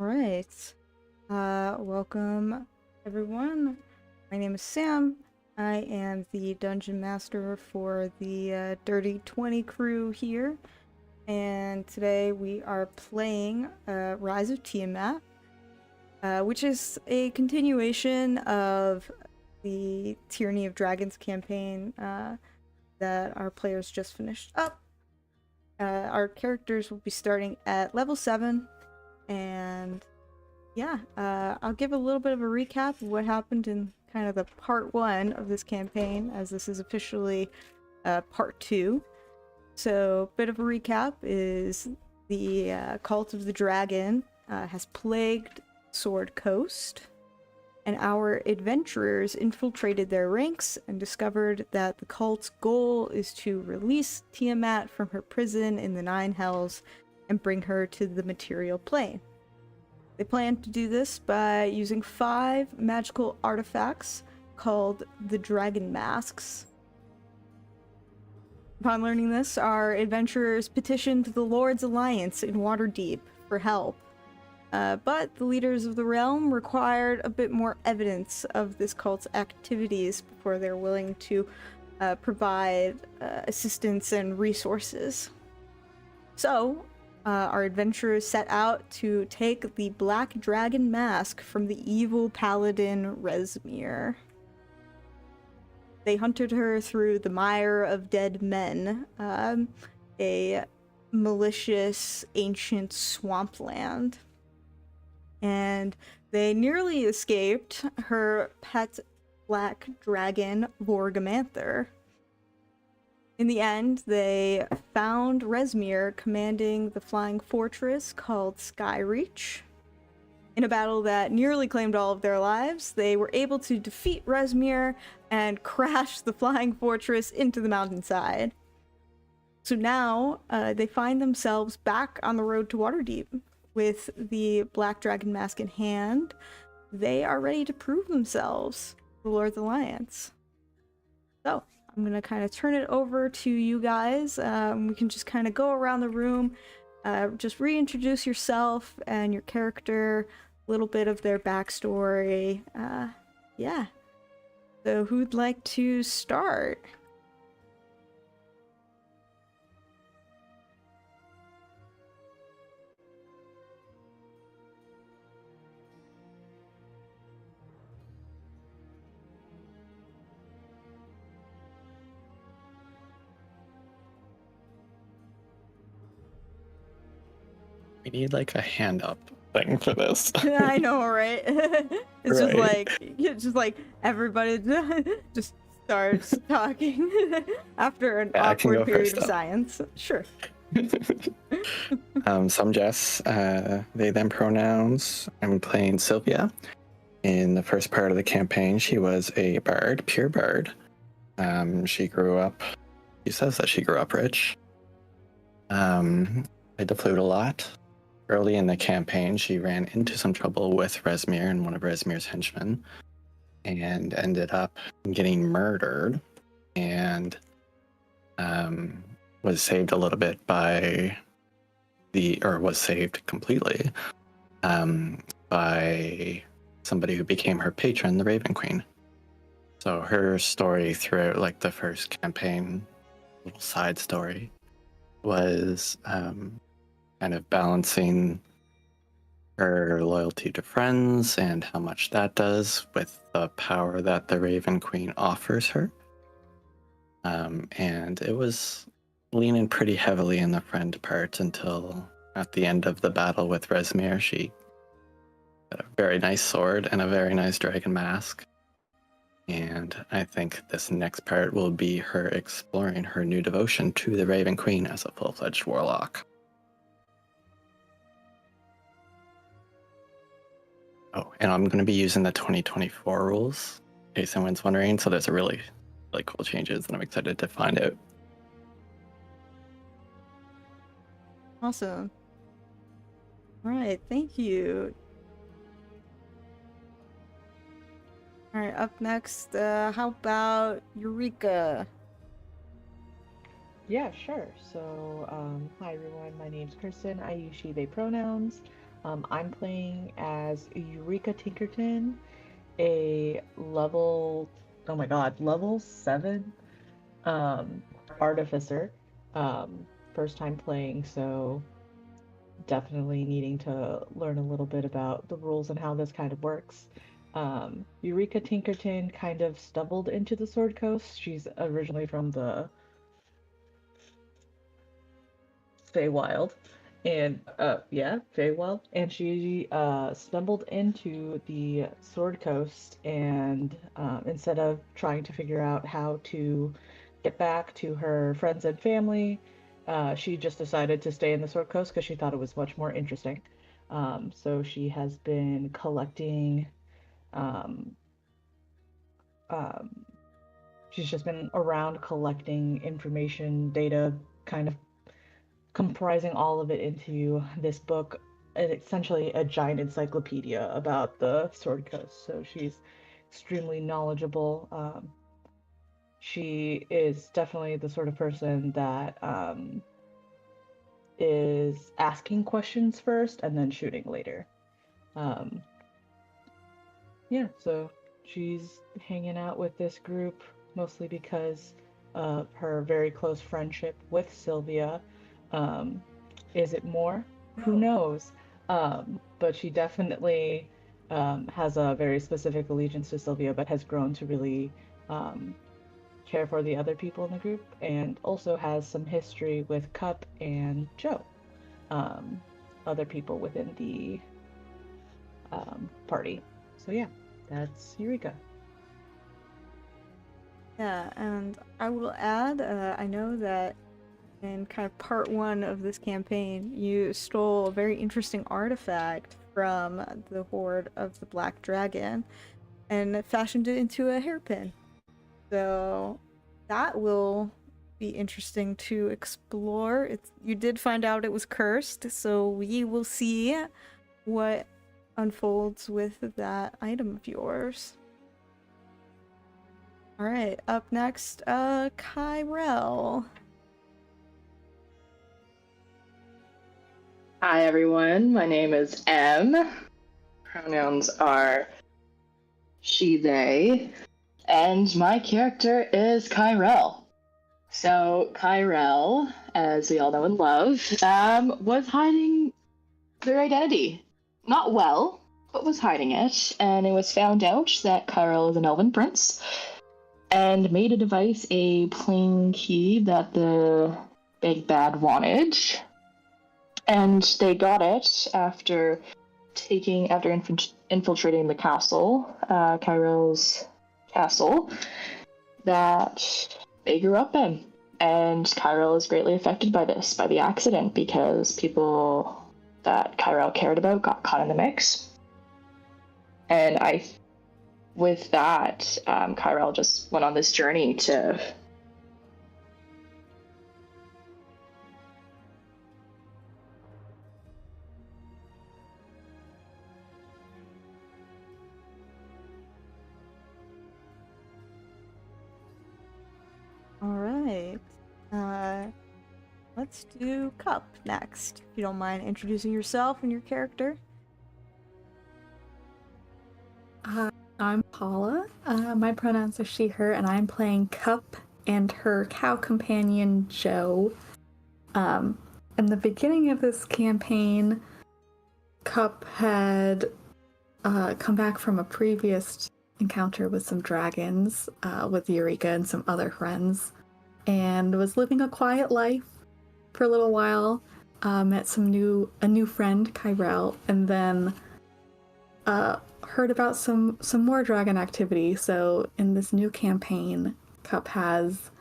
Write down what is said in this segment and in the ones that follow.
right. Welcome everyone. My name is Sam. I am the dungeon master for the Dirty 20 crew here. And today we are playing Rise of Tiamat, which is a continuation of the Tyranny of Dragons campaign that our players just finished up. Our characters will be starting at level 7. And yeah, I'll give a little bit of a recap of what happened in kind of the part 1 of this campaign, as this is officially part 2. So, bit of a recap is the cult of the dragon has plagued Sword Coast, and our adventurers infiltrated their ranks and discovered that the cult's goal is to release Tiamat from her prison in the Nine Hells and bring her to the material plane. They plan to do this by using 5 magical artifacts called the Dragon Masks. Upon learning this, our adventurers petitioned the Lord's Alliance in Waterdeep for help. But the leaders of the realm required a bit more evidence of this cult's activities before they're willing to provide assistance and resources. So, our adventurers set out to take the Black Dragon Mask from the evil paladin Rezmir. They hunted her through the mire of dead men, a malicious ancient swampland. And they nearly escaped her pet black dragon, Vorgamanther. In the end, they found Rezmir commanding the flying fortress called Skyreach. In a battle that nearly claimed all of their lives, they were able to defeat Rezmir and crash the flying fortress into the mountainside. So now, they find themselves back on the road to Waterdeep. With the Black Dragon Mask in hand, they are ready to prove themselves to the Lord's Alliance. So, I'm going to kind of turn it over to you guys. We can just kind of go around the room, just reintroduce yourself and your character, a little bit of their backstory. Yeah. So who'd like to start? We need like a hand up thing for this. I know, right? It's Right. just like everybody just starts talking after an Yeah, I can awkward go period first of up. silence. Sure. So I'm Jess, they them pronouns. I'm playing Sylvia. In the first part of the campaign, she was a bard, pure bard. She says that she grew up rich. Played the flute a lot. Early in the campaign, she ran into some trouble with Rezmir and one of Rezmir's henchmen, and ended up getting murdered, and was saved a little bit was saved completely by somebody who became her patron, the Raven Queen. So her story throughout like the first campaign, little side story, was kind of balancing her loyalty to friends and how much that does with the power that the Raven Queen offers her. And it was leaning pretty heavily in the friend part until at the end of the battle with Rezmir, she got a very nice sword and a very nice dragon mask. And I think this next part will be her exploring her new devotion to the Raven Queen as a full-fledged warlock. Oh, and I'm going to be using the 2024 rules, in case anyone's wondering. So there's a really cool changes, and I'm excited to find out. Awesome. All right, thank you. All right, up next, how about Eureka? Yeah, sure. So, hi everyone. My name's Kristen. I use she, they pronouns. I'm playing as Eureka Tinkerton, a level, oh my god, level 7 artificer. First time playing, so definitely needing to learn a little bit about the rules and how this kind of works. Eureka Tinkerton kind of stumbled into the Sword Coast. She's originally from the Feywild, and Feywild, and she stumbled into the Sword Coast, and instead of trying to figure out how to get back to her friends and family, she just decided to stay in the Sword Coast because she thought it was much more interesting. So she has been collecting. Um, um, she's just been around collecting information, data, kind of comprising all of it into this book, essentially a giant encyclopedia about the Sword Coast. So she's extremely knowledgeable. She is definitely the sort of person that is asking questions first and then shooting later. Um, yeah, so she's hanging out with this group mostly because of her very close friendship with Sylvia. Um, is it more? Who knows? But she definitely has a very specific allegiance to Sylvia, but has grown to really um, care for the other people in the group, and also has some history with Cup and Joe, um, other people within the party. So yeah, that's Eureka. Yeah, and I will add, I know that in kind of part 1 of this campaign, you stole a very interesting artifact from the Horde of the Black Dragon and fashioned it into a hairpin. So that will be interesting to explore. You did find out it was cursed, so we will see what unfolds with that item of yours. Alright, up next, Kyrell. Hi everyone, my name is M. Pronouns are she, they, and my character is Kyrell. So Kyrell, as we all know and love, was hiding their identity. Not well, but was hiding it, and it was found out that Kyrell is an elven prince, and made a device, a plain key that the big bad wanted. And they got it after infiltrating the castle, Kyrell's castle, that they grew up in. And Kyrell is greatly affected by this, by the accident, because people that Kyrell cared about got caught in the mix. And with that, Kyrell just went on this journey to Alright. Let's do Cup next. If you don't mind introducing yourself and your character. I'm Paula. My pronouns are she, her, and I'm playing Cup and her cow companion, Joe. In the beginning of this campaign, Cup had come back from a previous encounter with some dragons, with Eureka and some other friends, and was living a quiet life for a little while. Met a new friend, Kyrell, and then heard about some more dragon activity. So in this new campaign, Cup has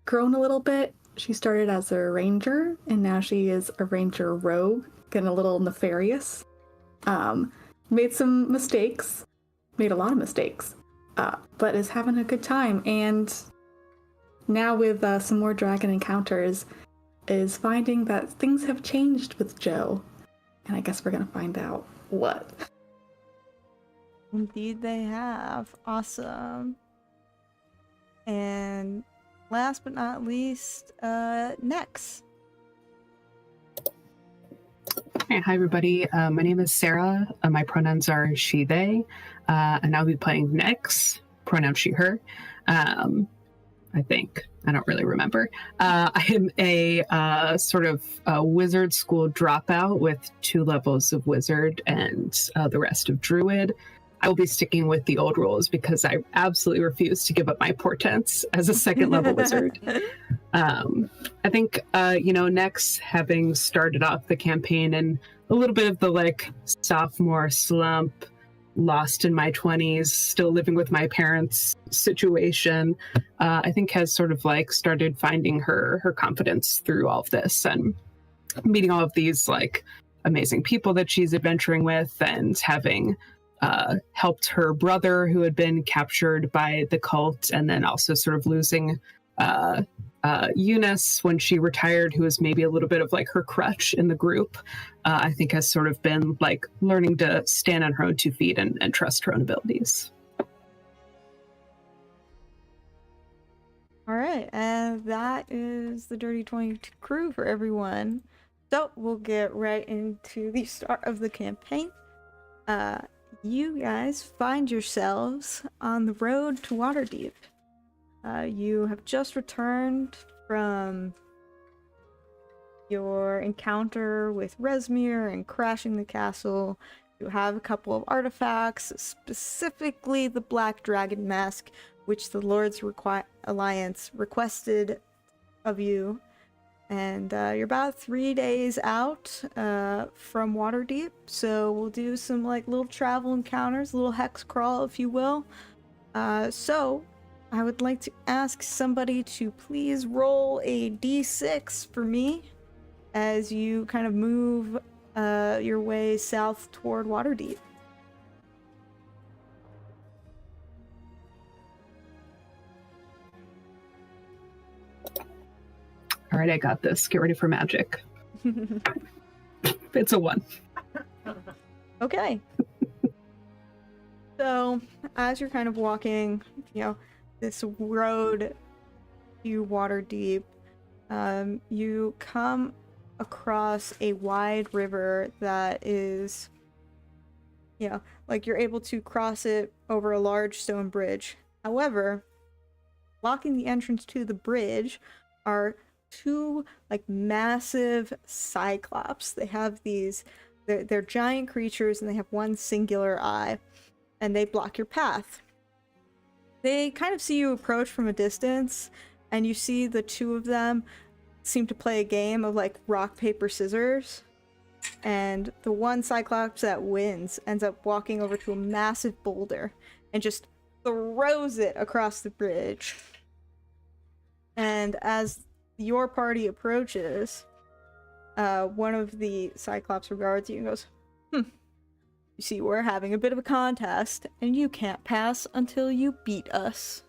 grown a little bit. She started as a ranger, and now she is a ranger rogue, getting a little nefarious. Made some mistakes, made a lot of mistakes, but is having a good time. And now with some more dragon encounters, is finding that things have changed with Joe. And I guess we're gonna find out what. Indeed they have. Awesome. And last but not least, Nex. Hey Okay, hi everybody. My name is Sarah. My pronouns are she, they, and I'll be playing Nyx, pronoun she, her. I think. I don't really remember. I am a sort of wizard school dropout with 2 levels of wizard and the rest of druid. I will be sticking with the old rules because I absolutely refuse to give up my portents as a 2nd level wizard. I think, Nyx, having started off the campaign in a little bit of the like sophomore slump, lost in my 20s, still living with my parents situation, I think has sort of like started finding her confidence through all of this and meeting all of these like amazing people that she's adventuring with, and having helped her brother who had been captured by the cult, and then also sort of losing Eunice when she retired, who was maybe a little bit of like her crutch in the group. I think has sort of been like learning to stand on her own 2 feet and trust her own abilities. All right, and that is the Dirty 20 crew for everyone. So we'll get right into the start of the campaign. You guys find yourselves on the road to Waterdeep. You have just returned from your encounter with Resmir and crashing the castle. You have a couple of artifacts, specifically the Black Dragon Mask, which the Lord's Alliance requested of you. And you're about 3 days out from Waterdeep, so we'll do some like little travel encounters, a little hex crawl, if you will. So I would like to ask somebody to please roll a d6 for me as you kind of move your way south toward Waterdeep. All right, I got this. Get ready for magic. It's a 1. Okay. So, as you're kind of walking, this road to Waterdeep, you come across a wide river that is, like you're able to cross it over a large stone bridge. However, blocking the entrance to the bridge are 2 like massive cyclops. They have they're giant creatures, and they have 1 singular eye, and they block your path. They kind of see you approach from a distance, and you see the 2 of them seem to play a game of like rock, paper, scissors, and the 1 cyclops that wins ends up walking over to a massive boulder and just throws it across the bridge. And as your party approaches, one of the cyclops regards you and goes, you see, we're having a bit of a contest, and you can't pass until you beat us.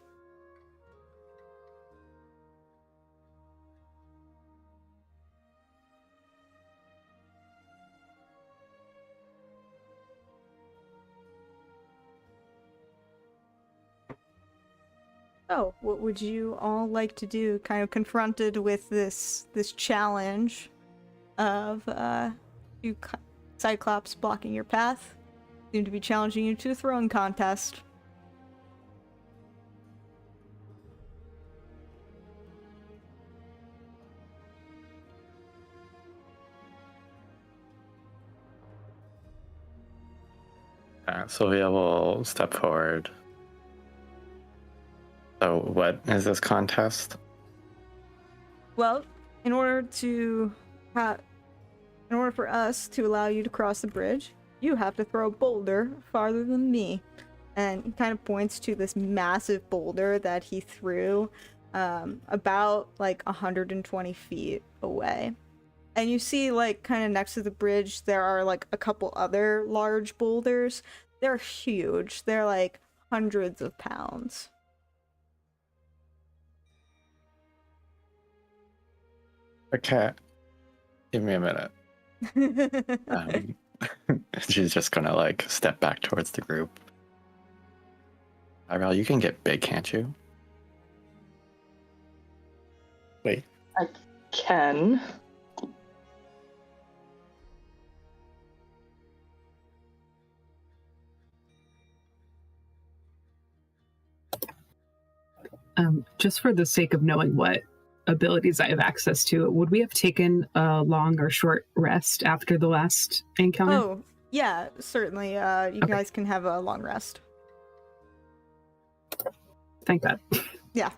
So, what would you all like to do, kind of confronted with this challenge of 2 cyclops blocking your path? Seem to be challenging you to a throwing contest. Sylvia will step forward. So what is this contest? Well, in order for us to allow you to cross the bridge, you have to throw a boulder farther than me. And he kind of points to this massive boulder that he threw about like 120 feet away. And you see, like, kind of next to the bridge, there are like a couple other large boulders. They're huge. They're like hundreds of pounds. Okay, give me a minute. She's just gonna like step back towards the group. Irel, you can get big, can't you? Wait. I can. Just for the sake of knowing what abilities I have access to, would we have taken a long or short rest after the last encounter? Oh, yeah, certainly. You Okay. guys can have a long rest. Thank God. Yeah.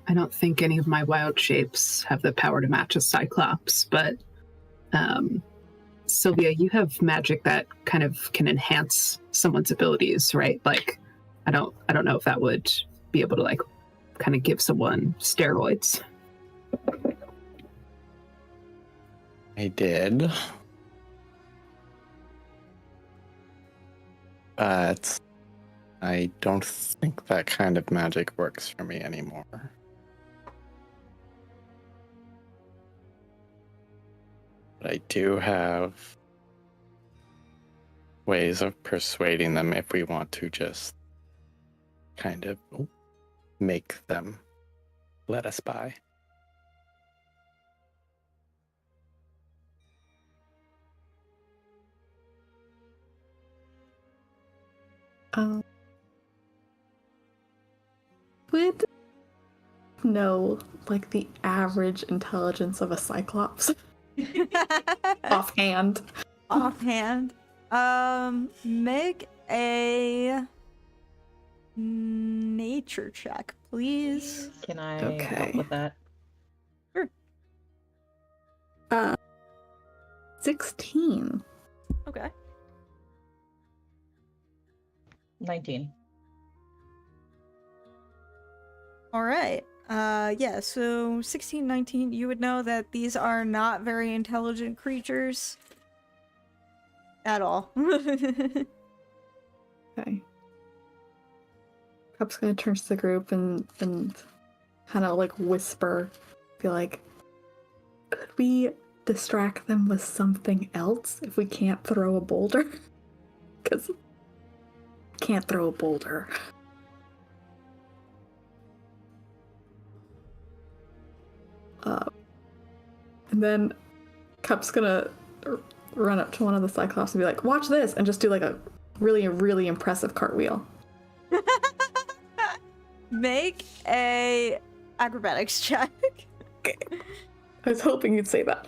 I don't think any of my wild shapes have the power to match a Cyclops, but Sylvia, you have magic that kind of can enhance someone's abilities, right? Like, I don't know if that would be able to like kind of give someone steroids. I did. But I don't think that kind of magic works for me anymore. But I do have ways of persuading them if we want to just kind of make them let us by. Would know like the average intelligence of a Cyclops offhand? Offhand. Make a nature check, please. Can I Okay. help with that? 16. Okay. 19. All right. Yeah, so 16, 19, you would know that these are not very intelligent creatures at all. Okay. Cup's gonna turn to the group and kind of like whisper, be like, could we distract them with something else if we can't throw a boulder? Because can't throw a boulder. And then Cup's gonna run up to one of the Cyclops and be like, watch this, and just do like a really, really impressive cartwheel. Make a acrobatics check. I was hoping you'd say that.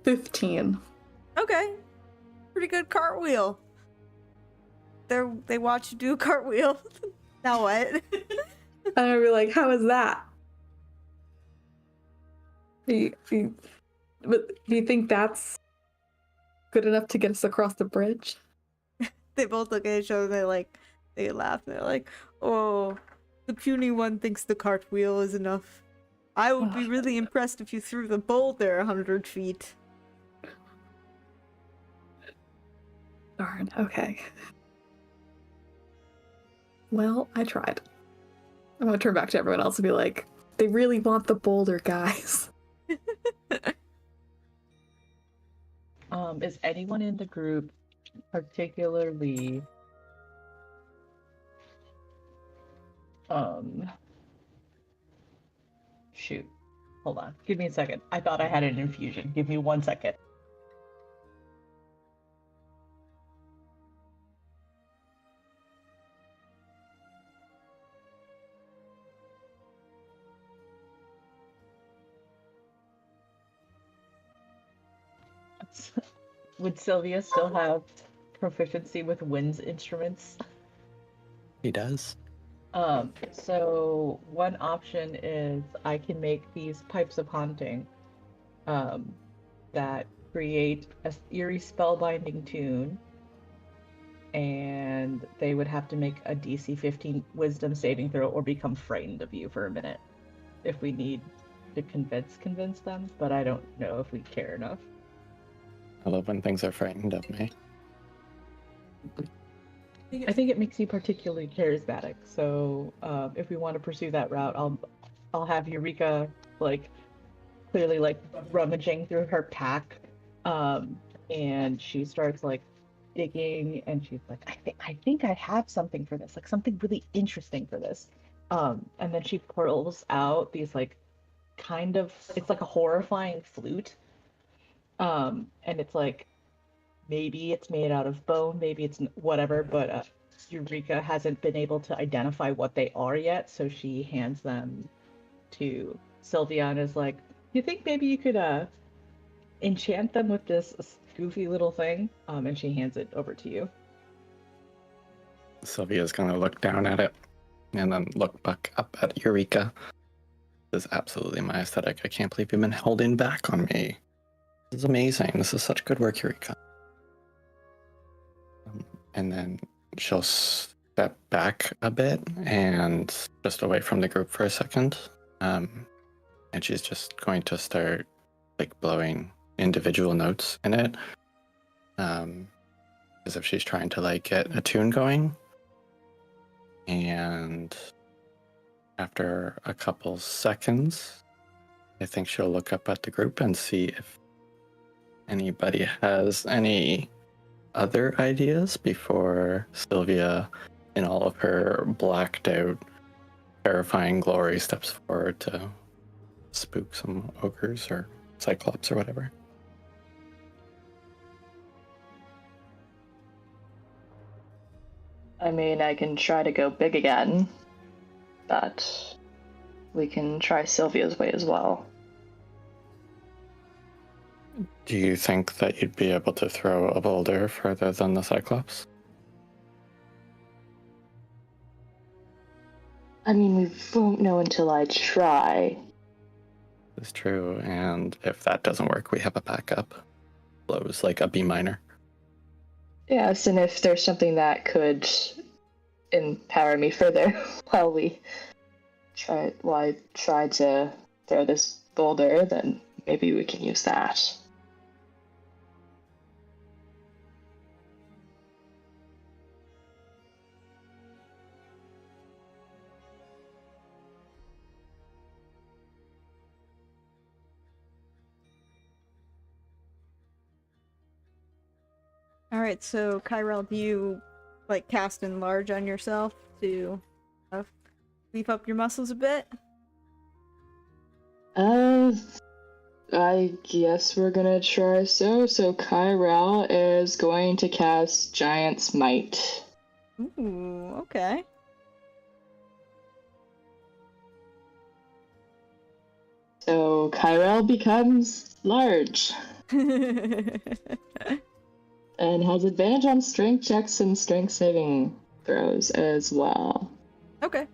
15. Okay. Pretty good cartwheel. They watch you do a cartwheel. Now what? And I'd be like, how is that? But do you think that's good enough to get us across the bridge? They both look at each other and they laugh. They're like, oh, the puny one thinks the cartwheel is enough. I would be really impressed if you threw the boulder 100 feet. Darn, okay. Well, I tried. I'm gonna turn back to everyone else and be like, they really want the boulder, guys. Is anyone in the group particularly shoot. Hold on. Give me a second. I thought I had an infusion. Give me 1 second. Would Sylvia still have proficiency with winds instruments? He does. So one option is I can make these pipes of haunting that create a eerie spellbinding tune, and they would have to make a DC 15 wisdom saving throw or become frightened of you for a minute if we need to convince them, but I don't know if we care enough. I love when things are frightened of me. I think it makes you particularly charismatic, so if we want to pursue that route, I'll have Eureka like clearly like rummaging through her pack, and she starts like digging, and she's like, I think I have something for this, like something really interesting for this. And then she pulls out these like kind of, it's like a horrifying flute, and it's like maybe it's made out of bone, maybe it's whatever, but Eureka hasn't been able to identify what they are yet, so she hands them to Sylvia and is like, you think maybe you could enchant them with this goofy little thing? And she hands it over to you. Sylvia's gonna look down at it and then look back up at Eureka. This is absolutely my aesthetic. I can't believe you've been holding back on me. This is amazing. This is such good work, Eureka. And then she'll step back a bit and just away from the group for a second. And she's just going to start like blowing individual notes in it. As if she's trying to like get a tune going. And after a couple seconds, I think she'll look up at the group and see if anybody has any other ideas before Sylvia, in all of her blacked out, terrifying glory, steps forward to spook some ogres or cyclops or whatever. I mean, I can try to go big again, but we can try Sylvia's way as well. Do you think that you'd be able to throw a boulder further than the cyclops? I mean, we won't know until I try. It's true, and if that doesn't work, we have a backup. Blows like a B minor. Yes, and if there's something that could empower me further while I try to throw this boulder, then maybe we can use that. Alright, so Kyrell, do you like cast enlarge on yourself to beef up your muscles a bit? I guess we're gonna try so. So Kyrell is going to cast Giant's Might. Ooh, okay. So Kyrell becomes large and has advantage on strength checks and strength saving throws as well. Okay.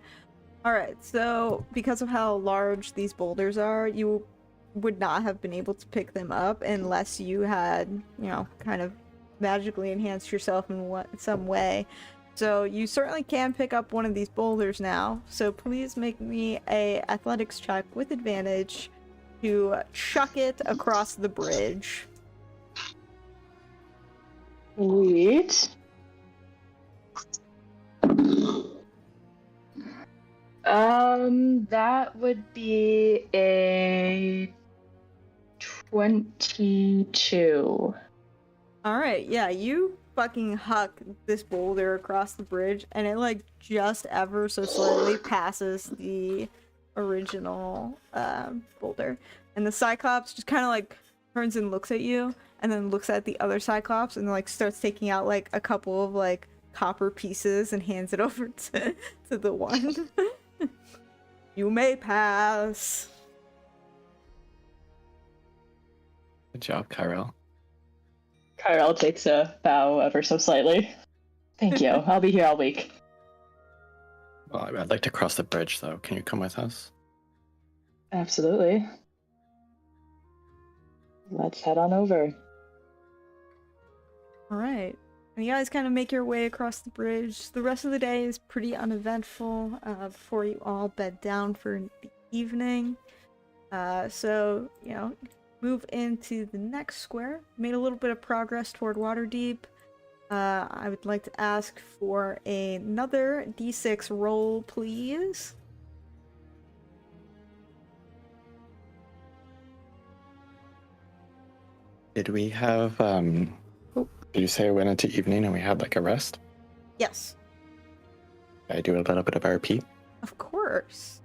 Alright, so because of how large these boulders are, you would not have been able to pick them up unless you had, you know, kind of magically enhanced yourself in some way. So you certainly can pick up one of these boulders now. So please make me a athletics check with advantage to chuck it across the bridge. Sweet. That would be a 22. Alright, yeah, you fucking huck this boulder across the bridge, and it like just ever so slightly passes the original boulder. And the Cyclops just kind of like turns and looks at you, and then looks at the other Cyclops, and like starts taking out like a couple of like copper pieces and hands it over to the one. You may pass. Good job, Kyrell. Kyrell takes a bow ever so slightly. Thank you. I'll be here all week. Well, I'd like to cross the bridge, though. Can you come with us? Absolutely. Let's head on over. Alright. And you guys kind of make your way across the bridge. The rest of the day is pretty uneventful before you all bed down for the evening. So, you know, move into the next square. Made a little bit of progress toward Waterdeep. I would like to ask for another d6 roll, please. Did we have, did you say it went into evening and we had like a rest? Yes, I do a little bit of RP. of course.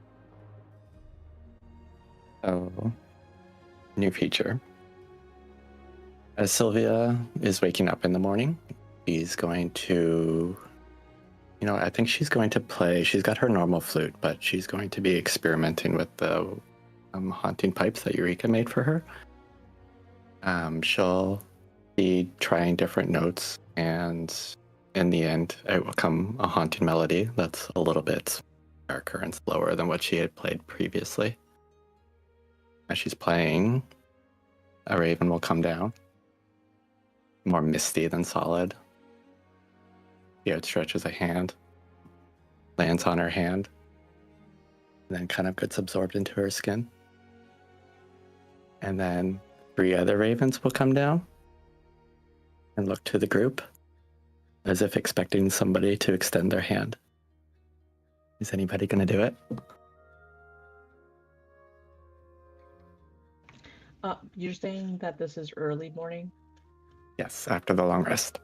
So, new feature. As Sylvia is waking up in the morning, she's going to, I think she's going to play. She's got her normal flute, but she's going to be experimenting with the haunting pipes that Eureka made for her. She'll be trying different notes, and in the end, it will come a haunting melody that's a little bit darker and slower than what she had played previously. As she's playing, a raven will come down, more misty than solid. He outstretches a hand, lands on her hand, and then kind of gets absorbed into her skin. And then 3 other ravens will come down and look to the group as if expecting somebody to extend their hand. Is anybody going to do it? You're saying that this is early morning? Yes, after the long rest.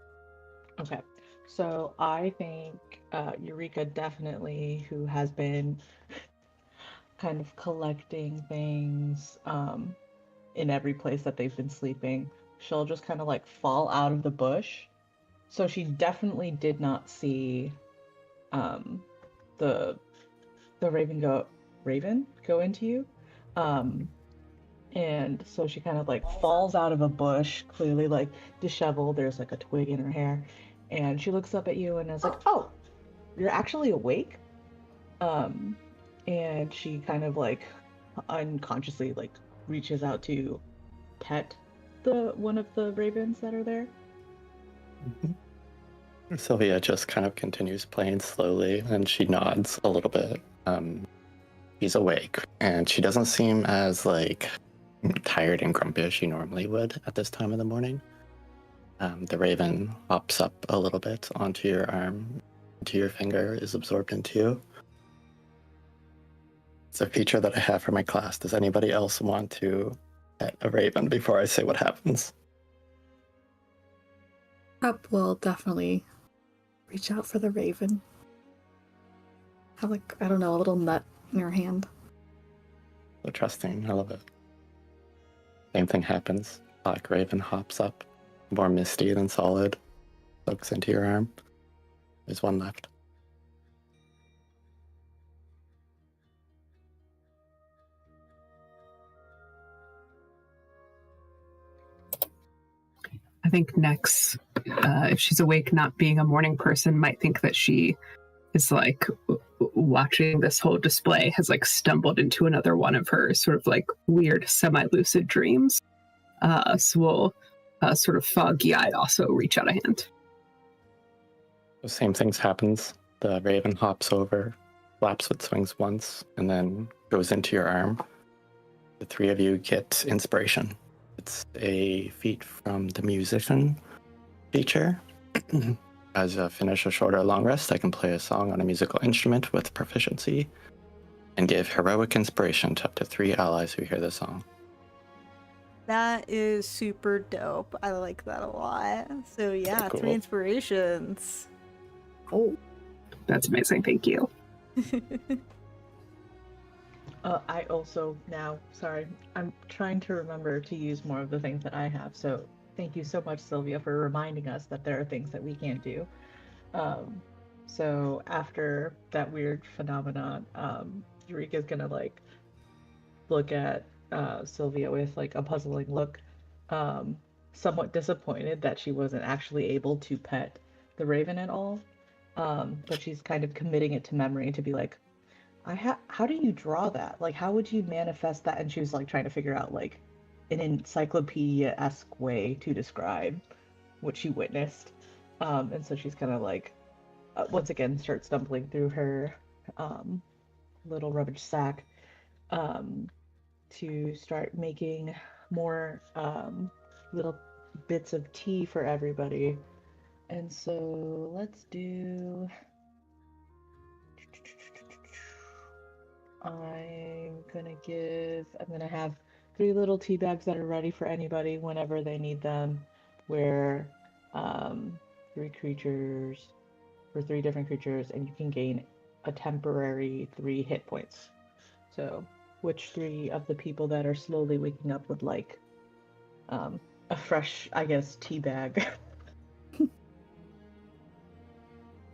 Okay. So I think Eureka definitely, who has been kind of collecting things in every place that they've been sleeping, she'll just kind of like fall out of the bush. So she definitely did not see the raven go into you. And so she kind of like falls out of a bush, clearly like disheveled. There's like a twig in her hair. And she looks up at you and is like, "Oh, you're actually awake?" And she kind of like unconsciously like reaches out to pet one of the ravens that are there. Mm-hmm. Sylvia just kind of continues playing slowly, and she nods a little bit. He's awake, and she doesn't seem as like tired and grumpy as she normally would at this time of the morning. The raven hops up a little bit onto your arm, into your finger, is absorbed into you. It's a feature that I have for my class. Does anybody else want to pet a raven before I say what happens? Cup will definitely reach out for the raven. Have like, I don't know, a little nut in your hand. So trusting, I love it. Same thing happens. Black raven hops up, more misty than solid, soaks into your arm. There's one left. I think Nex, if she's awake, not being a morning person, might think that she is like watching this whole display, has like stumbled into another one of her sort of like weird semi-lucid dreams. So we'll sort of foggy-eyed also reach out a hand. The same things happens. The raven hops over, flaps its wings once, and then goes into your arm. The 3 of you get inspiration. It's a feat from the musician feature. As I finish a short or long rest, I can play a song on a musical instrument with proficiency and give heroic inspiration to up to 3 allies who hear the song. That is super dope. I like that a lot. So yeah, Cool. 3 inspirations. Oh, that's amazing. Thank you. I also now, sorry, I'm trying to remember to use more of the things that I have. So thank you so much, Sylvia, for reminding us that there are things that we can't do. So after that weird phenomenon, Eureka's gonna like look at Sylvia with like a puzzling look, somewhat disappointed that she wasn't actually able to pet the raven at all. But she's kind of committing it to memory to be like, how do you draw that? Like, how would you manifest that? And she was like trying to figure out like an encyclopedia-esque way to describe what she witnessed. And so she's kind of like, once again, start stumbling through her little rubbish sack to start making more little bits of tea for everybody. And so let's do... I'm gonna have 3 little tea bags that are ready for anybody whenever they need them, where 3 creatures for 3 different creatures, and you can gain a temporary 3 hit points. So, which 3 of the people that are slowly waking up would like a fresh, I guess, tea bag?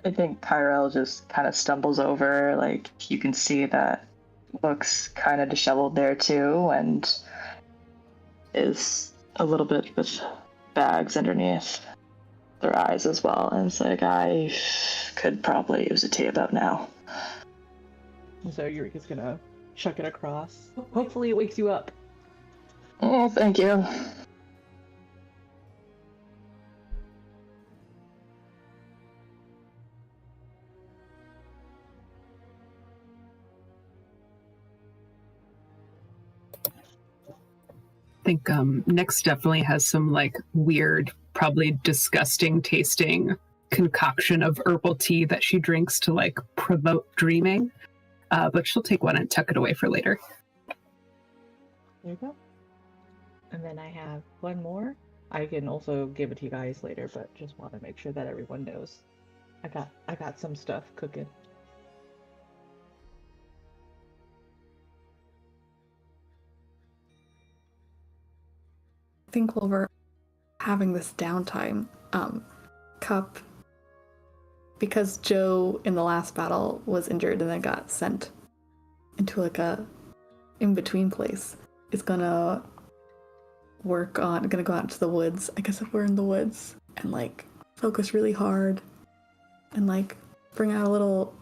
I think Kyrell just kind of stumbles over. Like, you can see that looks kind of disheveled there too, and is a little bit with bags underneath their eyes as well. And it's like, I could probably use a tea about now. And so Eureka's gonna chuck it across. Hopefully it wakes you up. Oh, thank you. I think Nyx definitely has some like weird, probably disgusting tasting concoction of herbal tea that she drinks to like promote dreaming. But she'll take one and tuck it away for later. There you go. And then I have one more. I can also give it to you guys later, but just want to make sure that everyone knows. I got some stuff cooking. I think while we're having this downtime, Cup, because Joe in the last battle was injured and then got sent into like a in-between place, is gonna go out into the woods, I guess if we're in the woods, and like focus really hard and like bring out a little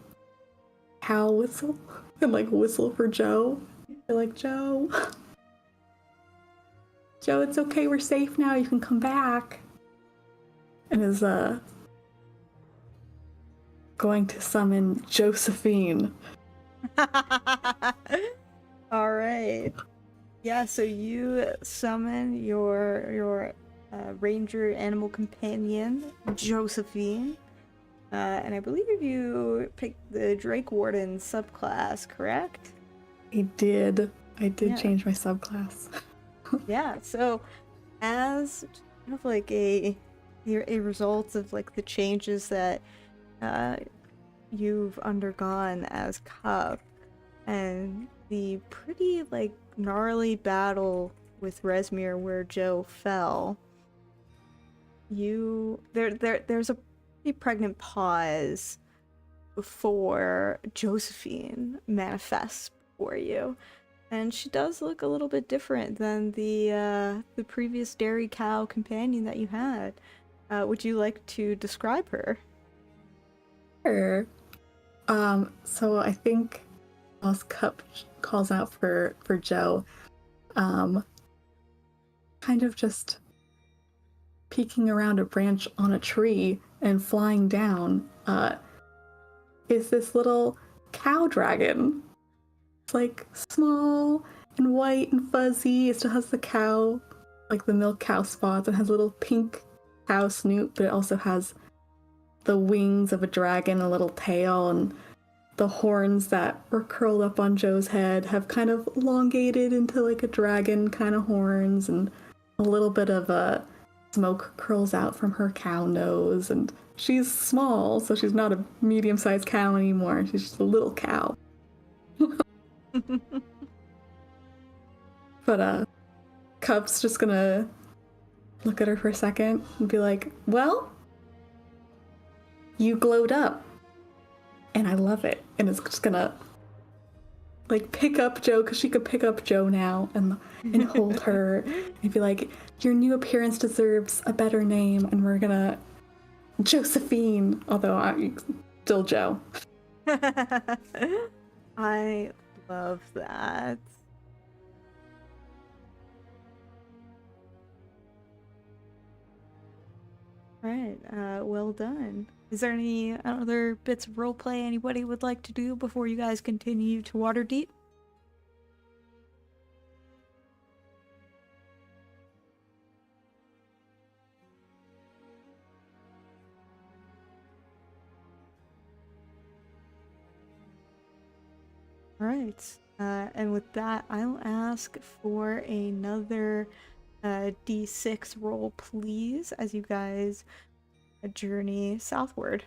cow whistle and like whistle for Joe. They're like, Joe, it's okay, we're safe now, you can come back. And is going to summon Josephine. All right. Yeah, so you summon your ranger animal companion, Josephine. And I believe you picked the Drake Warden subclass, correct? I did change my subclass. Yeah, so as kind of like a result of like the changes that you've undergone as Cup and the pretty like gnarly battle with Resmir where Joe fell, there's a pretty pregnant pause before Josephine manifests before you. And she does look a little bit different than the previous dairy cow companion that you had. Would you like to describe her? Sure. So I think as Cup calls out for Joe, kind of just peeking around a branch on a tree and flying down, is this little cow dragon. It's like small and white and fuzzy. It still has the cow, like the milk cow spots, and has a little pink cow snoot, but it also has the wings of a dragon, a little tail, and the horns that were curled up on Joe's head have kind of elongated into like a dragon kind of horns, and a little bit of a smoke curls out from her cow nose. And she's small, so she's not a medium-sized cow anymore. She's just a little cow. But Cup's just gonna look at her for a second and be like, well, you glowed up and I love it. And it's just gonna like pick up Joe, because she could pick up Joe now and hold her and be like, your new appearance deserves a better name, and we're gonna Josephine, although I'm still Joe. I love that. Right, well done. Is there any other bits of roleplay anybody would like to do before you guys continue to Waterdeep? Alright. And with that, I'll ask for another D6 roll, please, as you guys journey southward.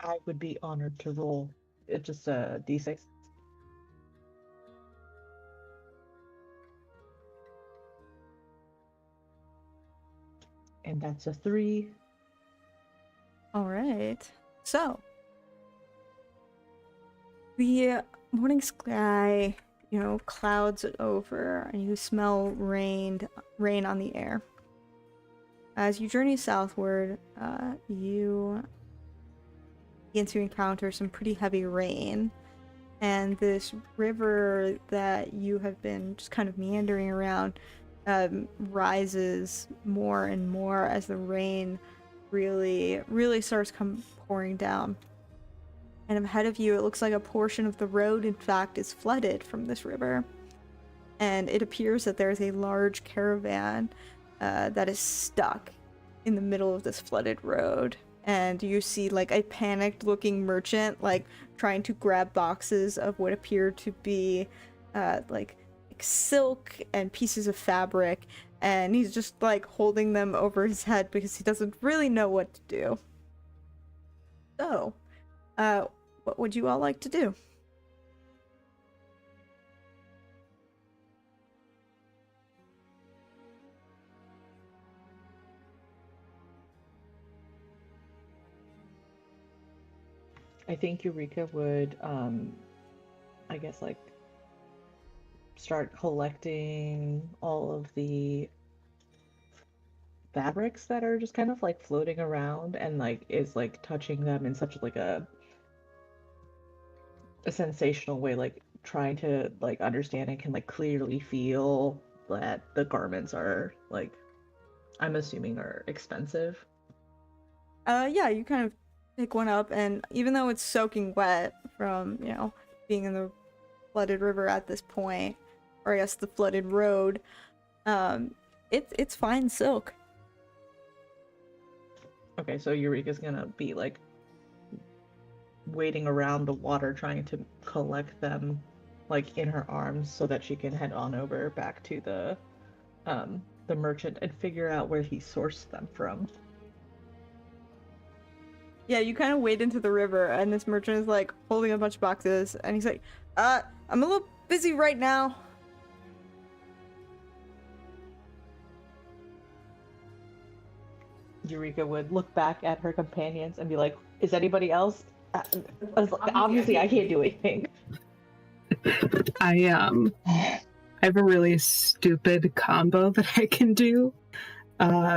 I would be honored to roll. It's just a d6. And that's a 3. All right. So, the morning sky, clouds it over, and you smell rain on the air. As you journey southward, you begin to encounter some pretty heavy rain, and this river that you have been just kind of meandering around rises more and more as the rain really starts pouring down. And ahead of you, it looks like a portion of the road, in fact, is flooded from this river. And it appears that there's a large caravan that is stuck in the middle of this flooded road. And you see like a panicked looking merchant like trying to grab boxes of what appear to be like silk and pieces of fabric, and he's just like holding them over his head because he doesn't really know what to do. So, what would you all like to do? I think Eureka would, I guess, like, start collecting all of the fabrics that are just kind of like floating around, and like is like touching them in such like a sensational way, like trying to like understand and can like clearly feel that the garments are like, I'm assuming, are expensive. Yeah, you kind of pick one up, and even though it's soaking wet from, being in the flooded river at this point, or I guess the flooded road, it's fine silk. Okay, so Eureka's gonna be like waiting around the water trying to collect them like in her arms so that she can head on over back to the merchant and figure out where he sourced them from. Yeah, you kind of wade into the river, and this merchant is like holding a bunch of boxes, and he's like, I'm a little busy right now. Eureka would look back at her companions and be like, is anybody else? Obviously, I can't do anything. I have a really stupid combo that I can do.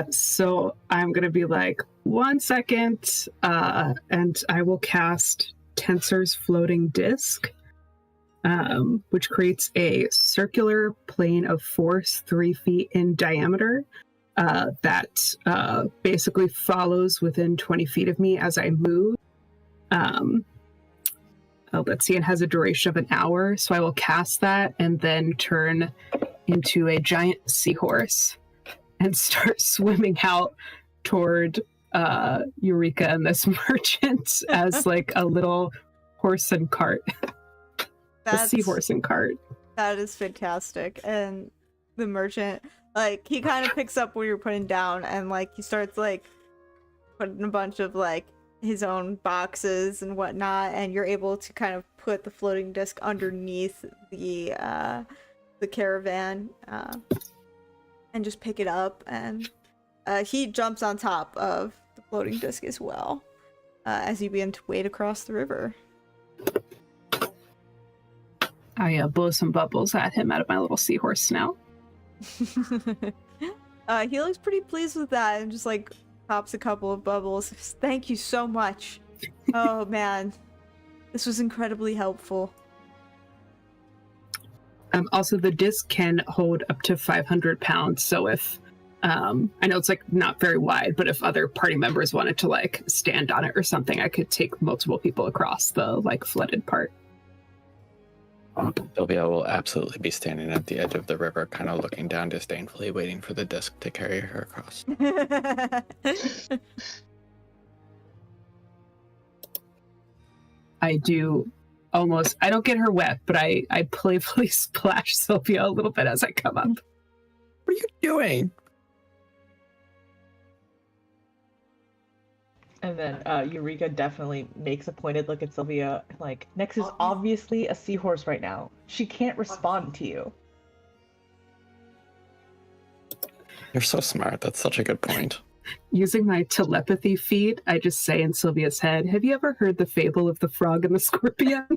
So I'm gonna be like, 1 second, and I will cast Tensor's Floating Disc, which creates a circular plane of force 3 feet in diameter that basically follows within 20 feet of me as I move. Let's see, it has a duration of an hour, so I will cast that and then turn into a giant seahorse and start swimming out toward Eureka and this merchant as like a little horse and cart. A seahorse and cart. That is fantastic. And the merchant, like, he kind of picks up what you're putting down, and like he starts like putting a bunch of like his own boxes and whatnot, and you're able to kind of put the floating disc underneath the caravan and just pick it up, and he jumps on top of the floating disc as well as you begin to wade across the river. I blow some bubbles at him out of my little seahorse snout. He looks pretty pleased with that and just like pops a couple of bubbles. Thank you so much. Oh man, this was incredibly helpful. Also, the disc can hold up to 500 pounds, so if I know it's like not very wide, but if other party members wanted to like stand on it or something, I could take multiple people across the like flooded part. Sylvia will absolutely be standing at the edge of the river, kind of looking down disdainfully, waiting for the disc to carry her across. I do almost, I don't get her wet, but I playfully splash Sylvia a little bit as I come up. What are you doing? And then Eureka definitely makes a pointed look at Sylvia, like, Nex is obviously a seahorse right now. She can't respond to you. You're so smart. That's such a good point. Using my telepathy feat, I just say in Sylvia's head, have you ever heard the fable of the frog and the scorpion?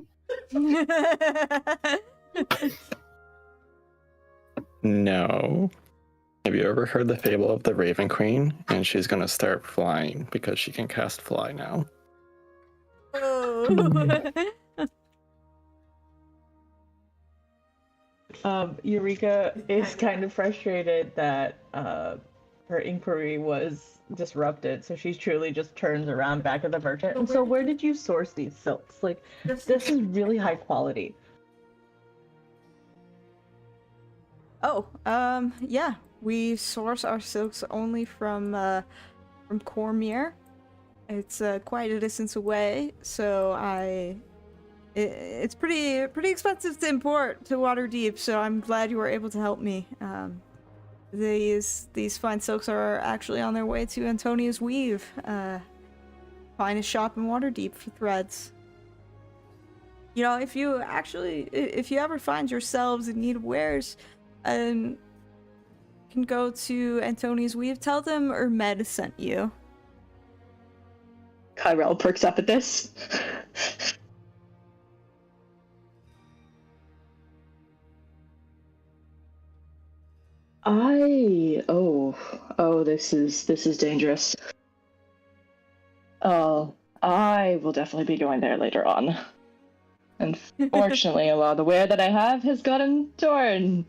No. Have you ever heard the fable of the Raven Queen? And she's gonna start flying because she can cast fly now. Eureka is kind of frustrated that her inquiry was disrupted, so she truly just turns around back at the merchant. And so where did you source these silks? Like, this is really high quality. Oh, yeah. We source our silks only from Cormier. It's quite a distance away, so it's pretty expensive to import to Waterdeep. So I'm glad you were able to help me. These fine silks are actually on their way to Antonia's Weave, finest shop in Waterdeep for threads. You know, if you ever find yourselves in need of wares, you can go to Antonia's Weave. Tell them Ermed sent you. Kyrell perks up at this. This is dangerous. Oh, I will definitely be going there later on. Unfortunately, a lot of the ware that I have has gotten torn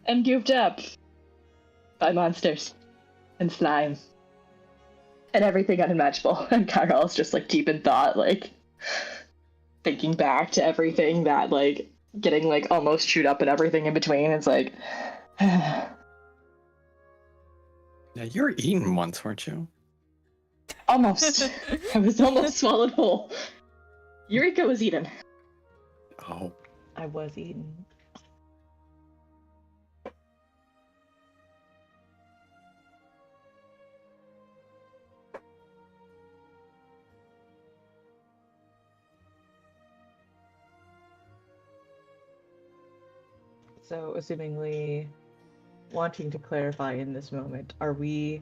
and gooped up by monsters and slime and everything unimaginable. And Kyrell's just like deep in thought, like thinking back to everything that, like, getting like almost chewed up and everything in between. It's like Yeah, you were eaten once, weren't you? almost. I was almost swallowed whole. Eureka was eaten. Oh. I was eaten. So, assumingly, wanting to clarify in this moment, are we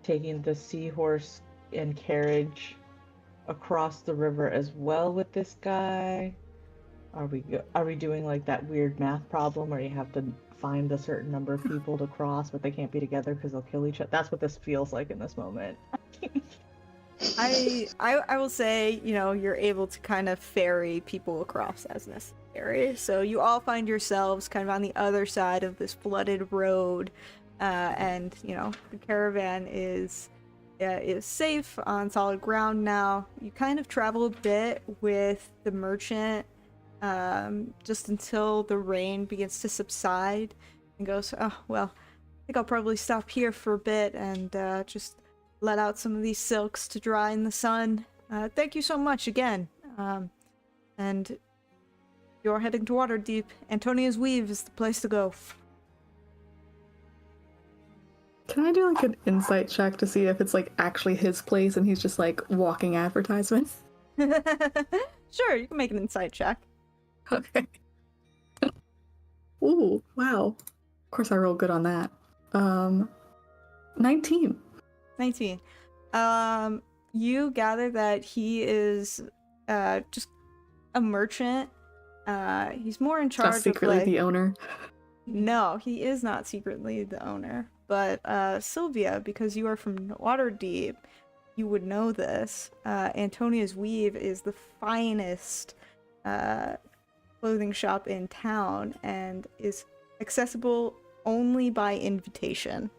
taking the seahorse and carriage across the river as well with this guy? Are we doing like that weird math problem where you have to find a certain number of people to cross, but they can't be together because they'll kill each other? That's what this feels like in this moment. I will say, you know, you're able to kind of ferry people across as necessary. So you all find yourselves kind of on the other side of this flooded road, and you know the caravan is safe on solid ground now. You kind of travel a bit with the merchant, just until the rain begins to subside, and goes, oh well, I think I'll probably stop here for a bit and just let out some of these silks to dry in the sun. Thank you so much again. And you're heading to Waterdeep. Antonia's Weave is the place to go. Can I do like an insight check to see if it's like actually his place and he's just like walking advertisements? Sure, you can make an insight check. Okay. Ooh, wow. Of course I rolled good on that. 19. 19. You gather that he is just a merchant. He's more in charge Not secretly of, like... the owner. No, he is not secretly the owner. But Sylvia, because you are from Waterdeep, you would know this. Antonia's Weave is the finest clothing shop in town and is accessible only by invitation.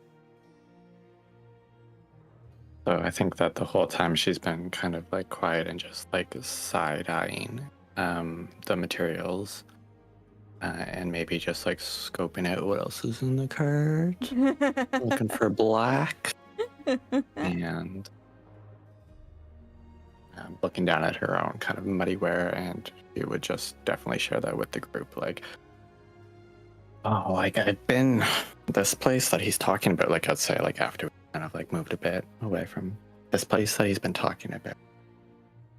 So I think that the whole time she's been kind of like quiet and just like side-eyeing the materials, and maybe just like scoping out what else is in the cart, looking for black, and looking down at her own kind of muddy wear, and she would just definitely share that with the group. Like, oh, like I've been this place that he's talking about. Like I'd say, like after we kind of like moved a bit away from this place that he's been talking about.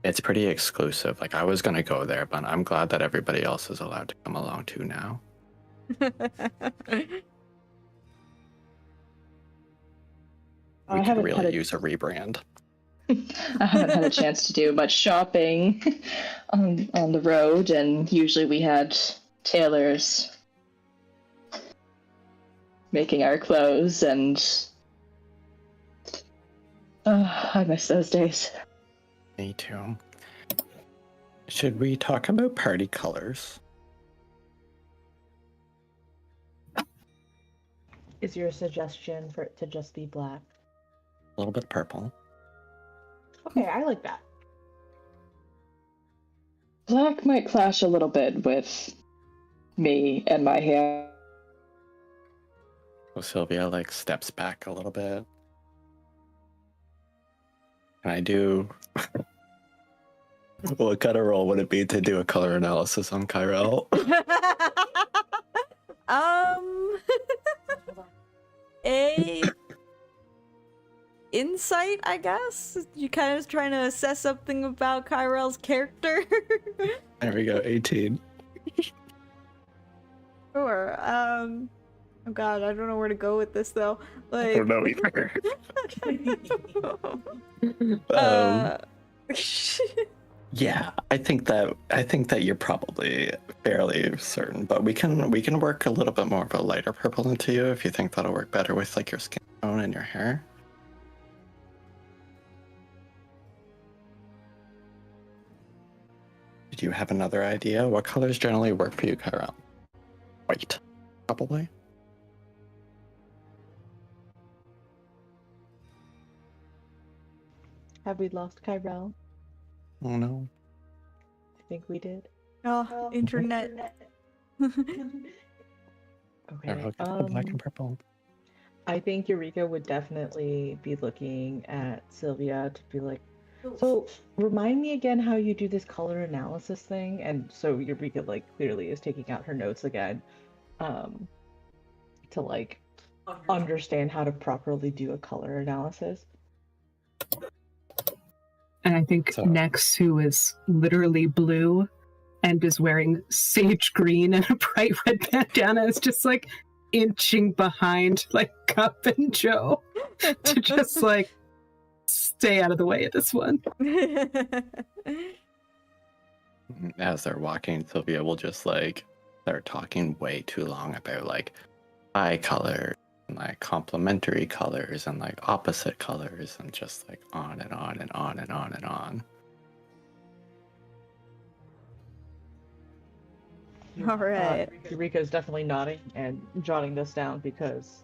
It's pretty exclusive. Like I was gonna go there, but I'm glad that everybody else is allowed to come along too now. I We could haven't really had a- use a rebrand. I haven't had a chance to do much shopping on the road, and usually we had tailors making our clothes, and I miss those days. Me too. Should we talk about party colors? Is your suggestion for it to just be black? A little bit purple. Okay, I like that. Black might clash a little bit with me and my hair. So Sylvia like steps back a little bit. Can I do? What kind of role would it be to do a color analysis on Kyrell? A insight, I guess. You kind of trying to assess something about Kyrell's character. There we go, 18. Sure. Oh god, I don't know where to go with this though. Like, I don't know either. Yeah, I think that you're probably fairly certain, but we can work a little bit more of a lighter purple into you if you think that'll work better with like your skin tone and your hair. Did you have another idea? What colors generally work for you, Kyrell? White, probably. Have we lost Kyrell? Oh no. I think we did. Oh, internet. Okay. There, look at the black and purple. I think Eureka would definitely be looking at Sylvia to be like, so remind me again how you do this color analysis thing. And so Eureka like clearly is taking out her notes again, to like understand how to properly do a color analysis. And I think So- Nex, who is literally blue and is wearing sage green and a bright red bandana, is just like inching behind like Cup and Joe to just like stay out of the way of this one. As they're walking, Sylvia will just like start talking way too long about like eye color and like complementary colors and like opposite colors and just like on and on and on and on and on. All right. Eureka is definitely nodding and jotting this down because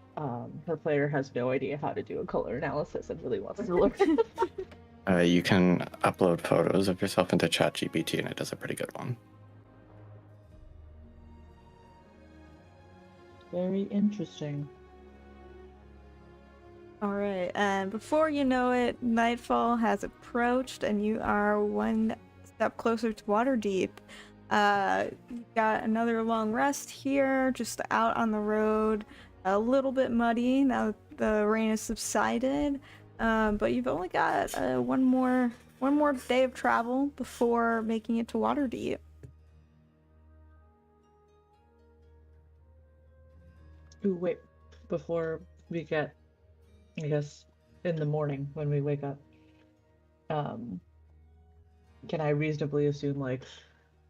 her player has no idea how to do a color analysis and really wants to learn. You can upload photos of yourself into ChatGPT and it does a pretty good one. Very interesting. All right, and before you know it, nightfall has approached, and you are one step closer to Waterdeep. You got another long rest here, just out on the road, a little bit muddy now that the rain has subsided. But you've only got one more day of travel before making it to Waterdeep. Ooh, wait, before we get, I guess, in the morning when we wake up, can I reasonably assume, like,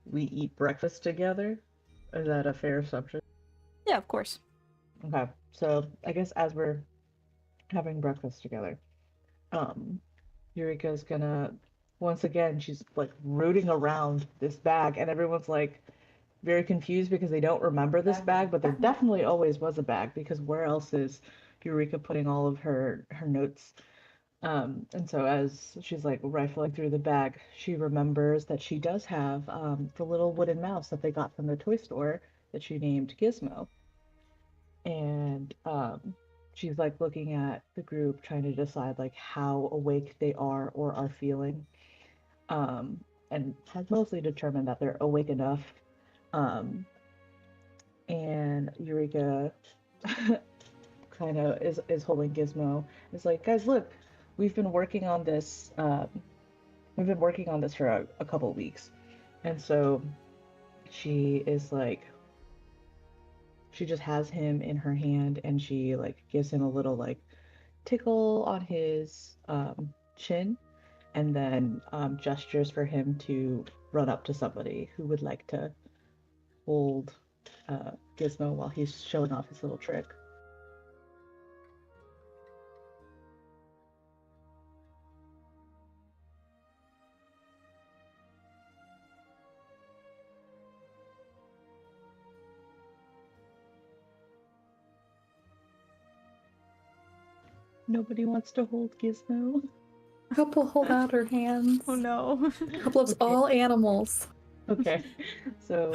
we eat breakfast together? Is that a fair assumption? Yeah, of course. Okay, so I guess as we're having breakfast together, Eureka's gonna, once again, she's like rooting around this bag, and everyone's like very confused because they don't remember this bag, but there definitely always was a bag because where else is Eureka putting all of her notes? And so as she's like rifling through the bag, she remembers that she does have the little wooden mouse that they got from the toy store that she named Gizmo. And she's like looking at the group trying to decide like how awake they are or are feeling. and has mostly determined that they're awake enough. And Eureka kind of is holding Gizmo. It's like, guys, look, we've been working on this. We've been working on this for a couple weeks, and so she is like, she just has him in her hand, and she like gives him a little like tickle on his chin, and then gestures for him to run up to somebody who would like to hold Gizmo while he's showing off his little trick. Nobody wants to hold Gizmo. Hope will hold out her hands. Oh no. Hope loves Okay. all animals. Okay, so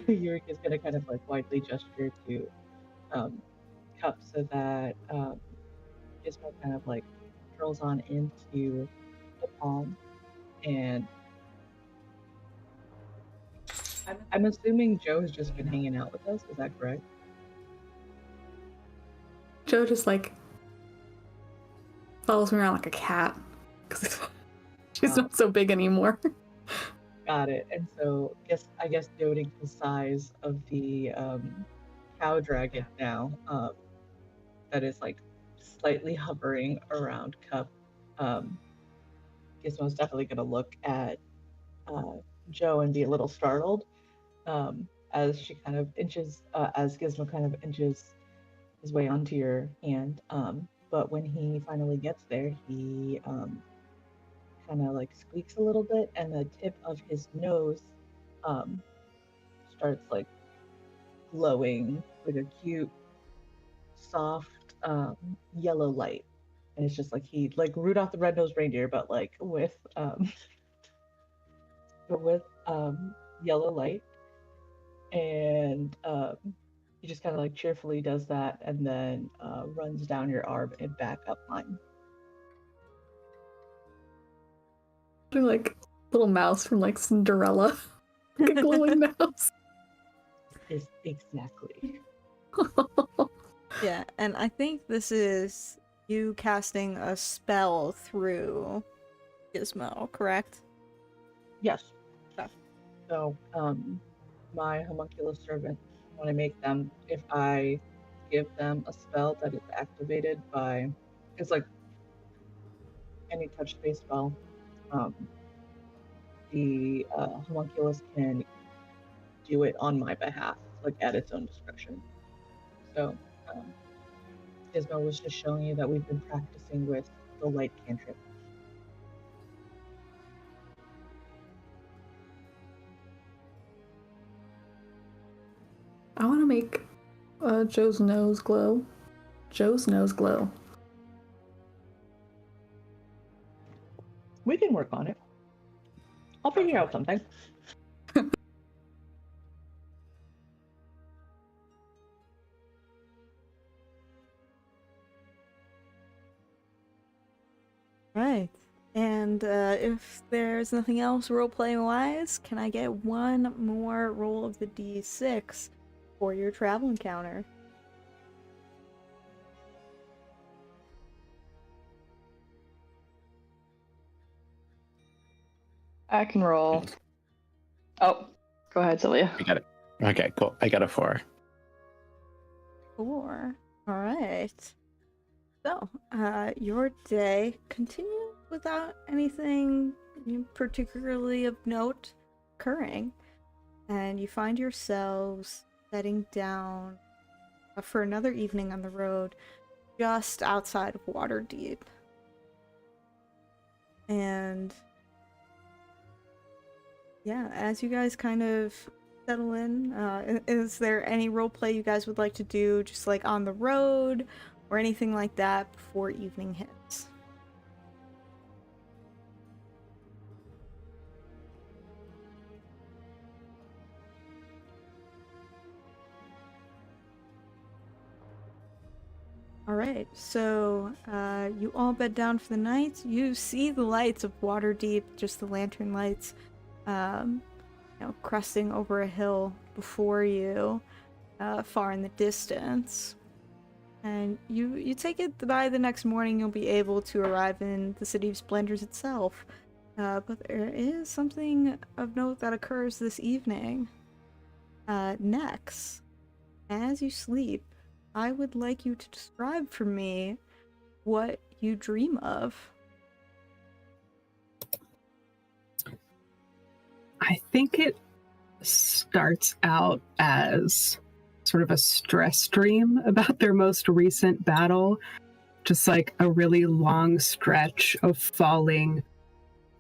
Eureka's gonna kind of like widely gesture to Cup so that Gizmo kind of like curls on into the palm, and I'm assuming Joe has just been hanging out with us. Is that correct? Joe just like follows me around like a cat because she's not so big anymore. Got it. And so I guess noting the size of the cow dragon now, that is like slightly hovering around Cup. Gizmo's definitely gonna look at Joe and be a little startled, as she kind of inches, as Gizmo kind of inches his way onto your hand. But when he finally gets there, he kind of like squeaks a little bit, and the tip of his nose starts like glowing with a cute, soft yellow light. And it's just like he like Rudolph the Red-Nosed Reindeer, but like with yellow light. And he just kind of like cheerfully does that, and then runs down your arm and back up mine. Doing like little mouse from like Cinderella. Like a glowing mouse. Is exactly. Yeah, and I think this is you casting a spell through Gizmo, correct? Yes. Okay. So, my homunculus servant, when I make them, if I give them a spell that is activated by, it's like any touch-based spell, the homunculus can do it on my behalf, like at its own discretion. So, Gizmo was just showing you that we've been practicing with the light cantrip. I want to make Joe's nose glow. Joe's nose glow. We can work on it. I'll figure out something. Right. And if there's nothing else roleplay wise, can I get one more roll of the D6 for your travel encounter? I can roll. Oh, go ahead, Sylvia. I got it. Okay, cool. I got a 4. 4. All right. So, your day continues without anything particularly of note occurring, and you find yourselves setting down for another evening on the road just outside of Waterdeep. And yeah, as you guys kind of settle in, is there any roleplay you guys would like to do just like on the road or anything like that before evening hits? All right, so you all bed down for the night. You see the lights of Waterdeep, just the lantern lights, cresting over a hill before you, far in the distance. And you take it by the next morning you'll be able to arrive in the City of Splendors itself. But there is something of note that occurs this evening. Next, as you sleep, I would like you to describe for me what you dream of. I think it starts out as sort of a stress dream about their most recent battle. Just like a really long stretch of falling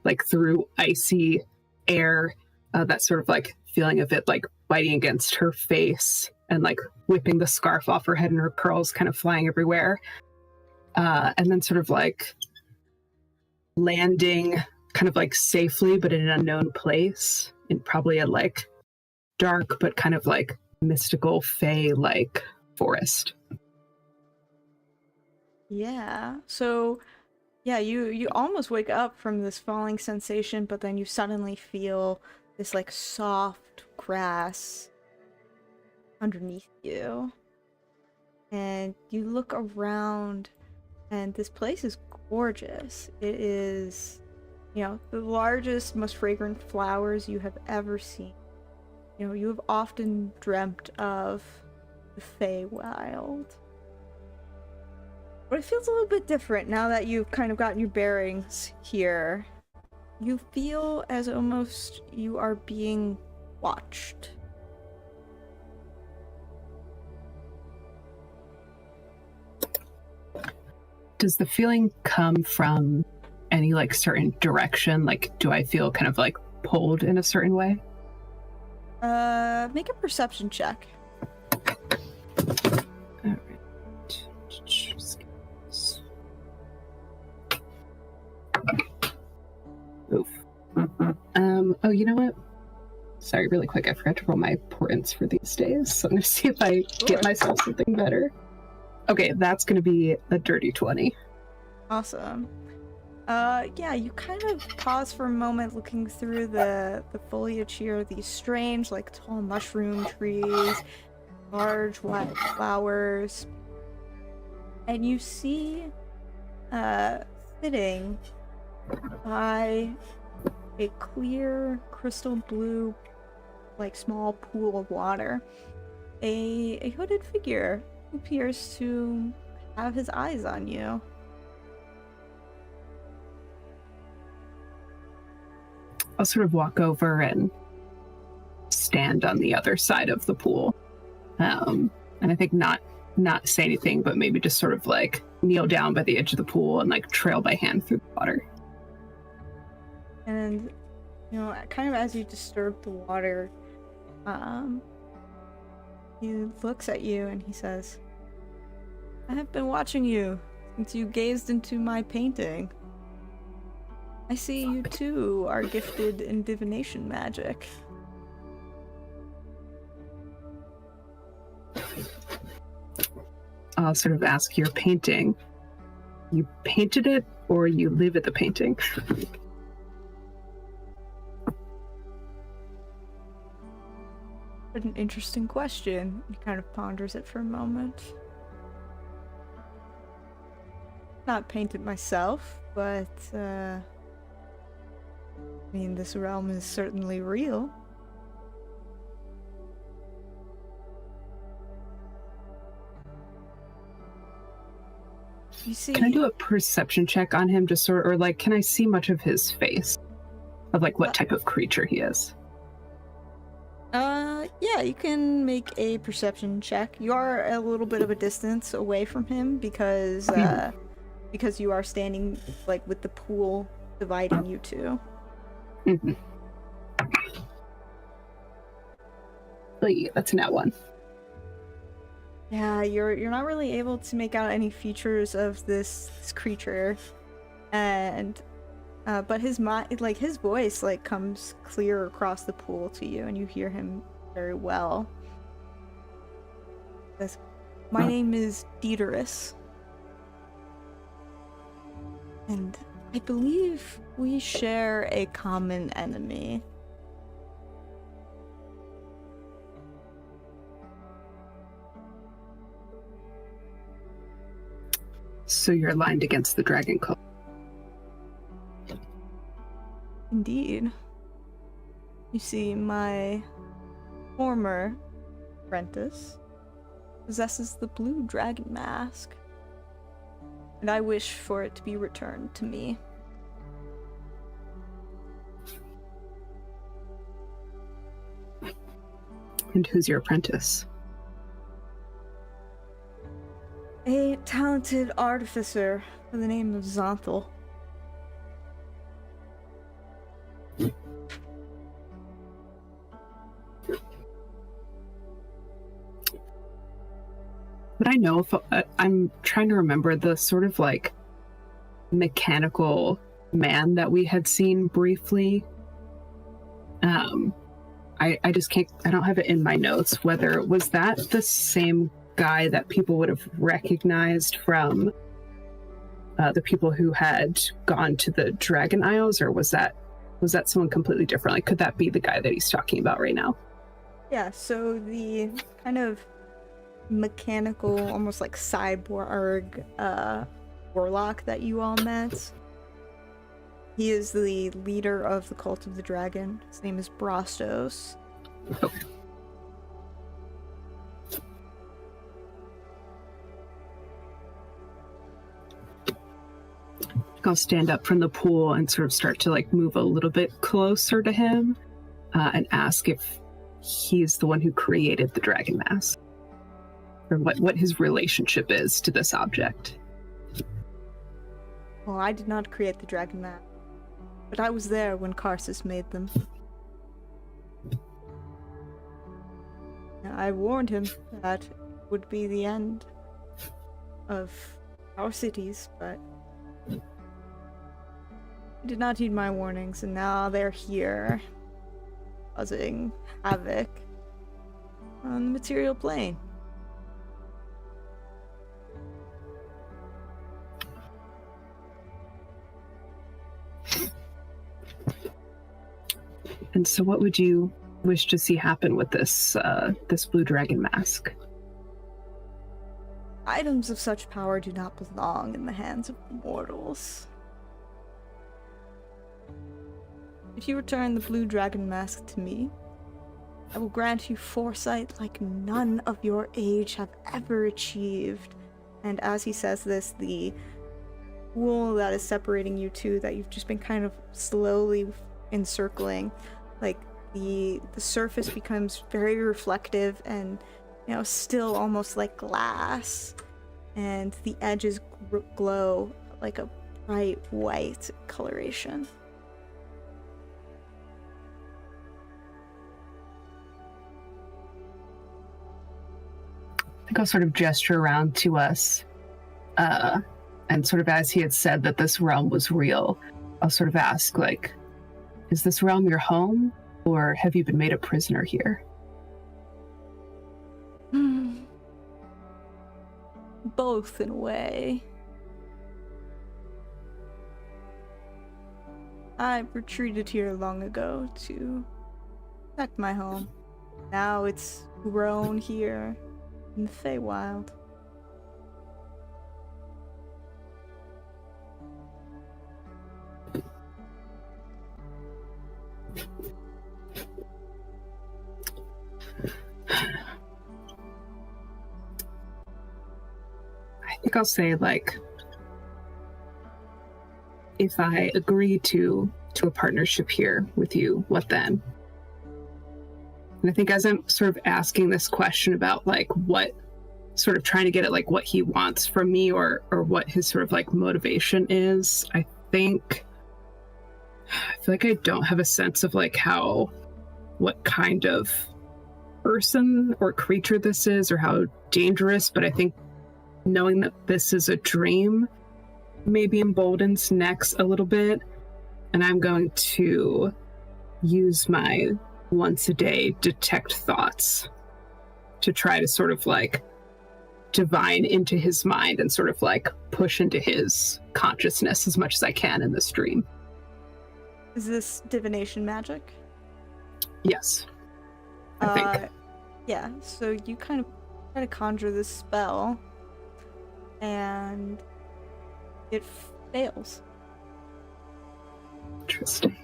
like through icy air, that sort of like feeling of it like biting against her face and like whipping the scarf off her head and her curls kind of flying everywhere. And then sort of like landing kind of like safely but in an unknown place in probably a like dark but kind of like mystical fey like forest. Yeah, so yeah, you almost wake up from this falling sensation, but then you suddenly feel this like soft grass underneath you. And you look around and this place is gorgeous. It is, the largest, most fragrant flowers you have ever seen. You have often dreamt of the Feywild. But it feels a little bit different now that you've kind of gotten your bearings here. You feel as almost you are being watched. Does the feeling come from any like certain direction? Like, do I feel kind of like pulled in a certain way? Make a perception check. Alright. Oof. Oh, you know what? Sorry, really quick, I forgot to roll my portents for these days, so I'm gonna see if I get myself something better. Okay, that's gonna be a dirty 20. Awesome. Yeah, you kind of pause for a moment looking through the foliage here, these strange, like, tall mushroom trees, large white flowers, and you see, sitting by a clear, crystal blue, like, small pool of water, a hooded figure who appears to have his eyes on you. I'll sort of walk over and stand on the other side of the pool. And I think not say anything, but maybe just sort of like kneel down by the edge of the pool and like trail my hand through the water. And, kind of as you disturb the water, he looks at you and he says, I have been watching you since you gazed into my painting. I see you too are gifted in divination magic. I'll sort of ask, your painting, you painted it or you live at the painting? What an interesting question. He kind of ponders it for a moment. Not painted myself, but this realm is certainly real. You see, Can I do a perception check on him, just sort of, or like, can I see much of his face? Of like what type of creature he is? Yeah, you can make a perception check. You are a little bit of a distance away from him because you are standing like with the pool dividing you two. Mm-hmm. Oh, yeah, that's a nat 1. Yeah, you're not really able to make out any features of this creature, and but his voice like comes clear across the pool to you, and you hear him very well. He says, my name is Dieterus. And I believe we share a common enemy. So you're aligned against the dragon cult. Indeed. You see, my former apprentice possesses the blue dragon mask, and I wish for it to be returned to me. And who's your apprentice? A talented artificer by the name of Zonthal. Would I know if I'm trying to remember the sort of like mechanical man that we had seen briefly? I just can't, I don't have it in my notes whether was that the same guy that people would have recognized from the people who had gone to the Dragon Isles, or was that someone completely different? Like, could that be the guy that he's talking about right now? Yeah, so the kind of mechanical, almost like cyborg warlock that you all met, he is the leader of the Cult of the Dragon. His name is Brastos. Okay. I'll stand up from the pool and sort of start to like move a little bit closer to him and ask if he's the one who created the dragon mask, or what his relationship is to this object. Well, I did not create the dragon mask, but I was there when Karsus made them. I warned him that it would be the end of our cities, but he did not heed my warnings, and now they're here, causing havoc on the material plane. And so what would you wish to see happen with this blue dragon mask? Items of such power do not belong in the hands of mortals. If you return the blue dragon mask to me, I will grant you foresight like none of your age have ever achieved. And as he says this, the wool that is separating you two, that you've just been kind of slowly encircling, like the surface becomes very reflective and, you know, still almost like glass, and the edges glow like a bright white coloration. I think I'll sort of gesture around to us, and sort of as he had said that this realm was real, I'll sort of ask, like, is this realm your home, or have you been made a prisoner here? Both, in a way. I retreated here long ago to protect my home. Now it's grown here in the Feywild. I think I'll say, like, if I agree to a partnership here with you, what then? And I think as I'm sort of asking this question about, like, what, sort of trying to get at, like, what he wants from me, or what his sort of, like, motivation is, I feel like I don't have a sense of, like, what kind of person or creature this is, or how dangerous, but I think knowing that this is a dream maybe emboldens Nex a little bit, and I'm going to use my once a day detect thoughts to try to sort of, like, divine into his mind and sort of like push into his consciousness as much as I can in this dream. Is this divination magic? Yes, I think. Yeah, so you kind of try to conjure this spell, and it fails. Interesting.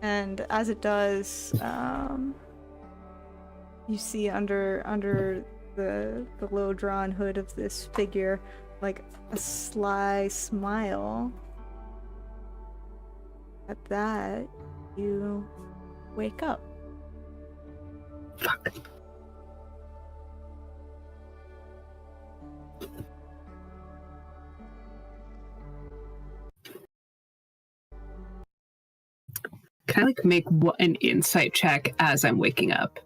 And as it does, you see under the low drawn hood of this figure, like a sly smile. At that, you wake up. Fuck. Can I like make an insight check as I'm waking up?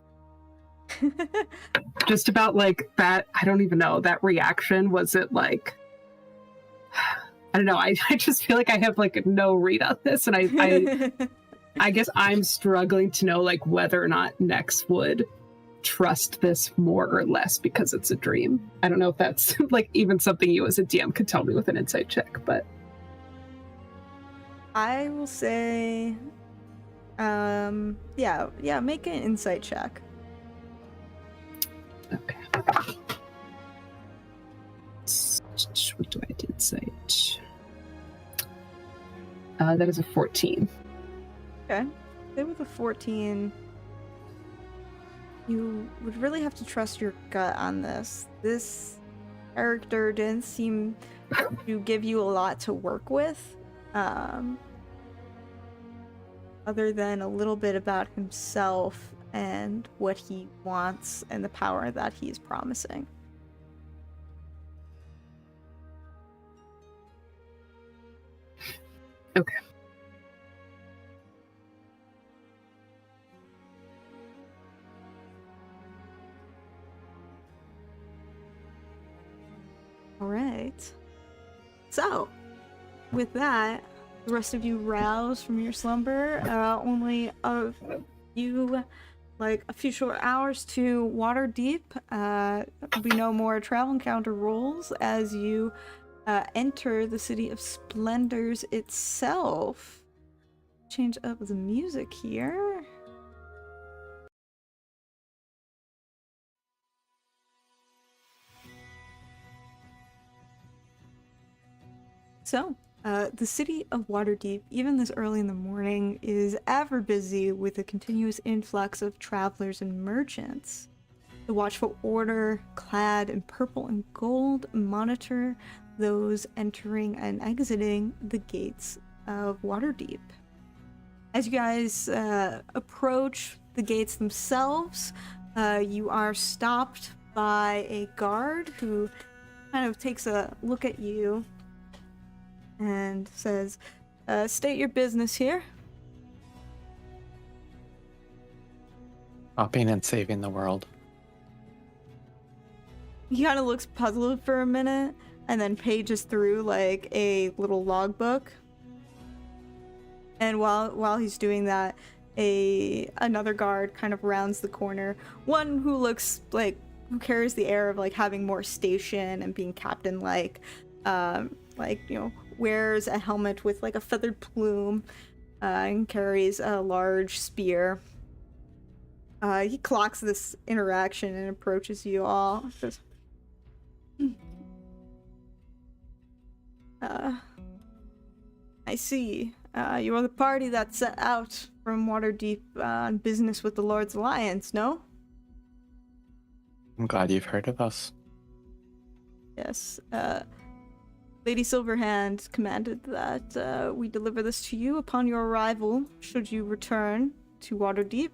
Just about like that, I don't even know, that reaction, was it like, I don't know, I just feel like I have like no read on this, and I guess I'm struggling to know like whether or not Nex would trust this more or less because it's a dream. I don't know if that's like even something you as a DM could tell me with an insight check, but I will say, yeah, make an insight check. okay. What do I do insight? That is a 14. Okay. Say with a 14, you would really have to trust your gut on this. This character didn't seem to give you a lot to work with, other than a little bit about himself and what he wants and the power that he is promising. Okay. All right. So, with that, the rest of you rouse from your slumber. Only of you, like a few short hours to Waterdeep. There'll be no more travel encounter rules as you enter the City of Splendors itself. Change up the music here. So, the city of Waterdeep, even this early in the morning, is ever busy with a continuous influx of travelers and merchants. The watchful order, clad in purple and gold, monitor those entering and exiting the gates of Waterdeep. As you guys approach the gates themselves, you are stopped by a guard who kind of takes a look at you and says, state your business here. Stopping and saving the world. He kind of looks puzzled for a minute and then pages through like a little logbook. And while he's doing that, another guard kind of rounds the corner. One who looks like, who carries the air of like having more station and being captain-like, wears a helmet with like a feathered plume, and carries a large spear. He clocks this interaction and approaches you all. Says, I see. You are the party that set out from Waterdeep on business with the Lord's Alliance, no? I'm glad you've heard of us. Yes. Lady Silverhand commanded that we deliver this to you upon your arrival, should you return to Waterdeep.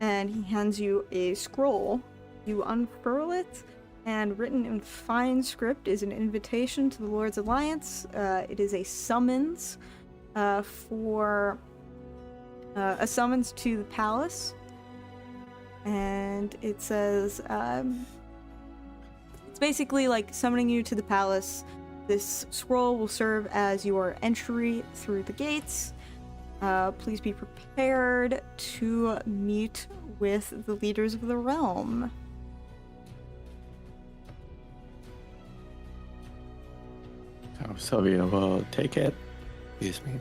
And he hands you a scroll. You unfurl it, and written in fine script is an invitation to the Lord's Alliance. It is a summons for a summons to the palace. And it says, it's basically like summoning you to the palace. This scroll will serve as your entry through the gates. Please be prepared to meet with the leaders of the realm. So Sylvia will take it, excuse me,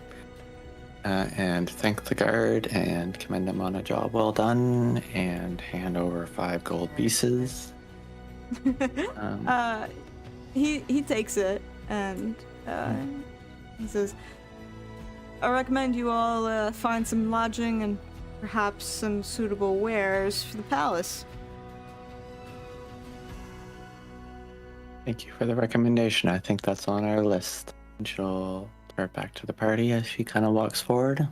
and thank the guard and commend them on a job well done, and hand over 5 gold pieces. He takes it and he says, I recommend you all find some lodging and perhaps some suitable wares for the palace. Thank you for the recommendation. I think that's on our list. And she'll turn back to the party as she kind of walks forward.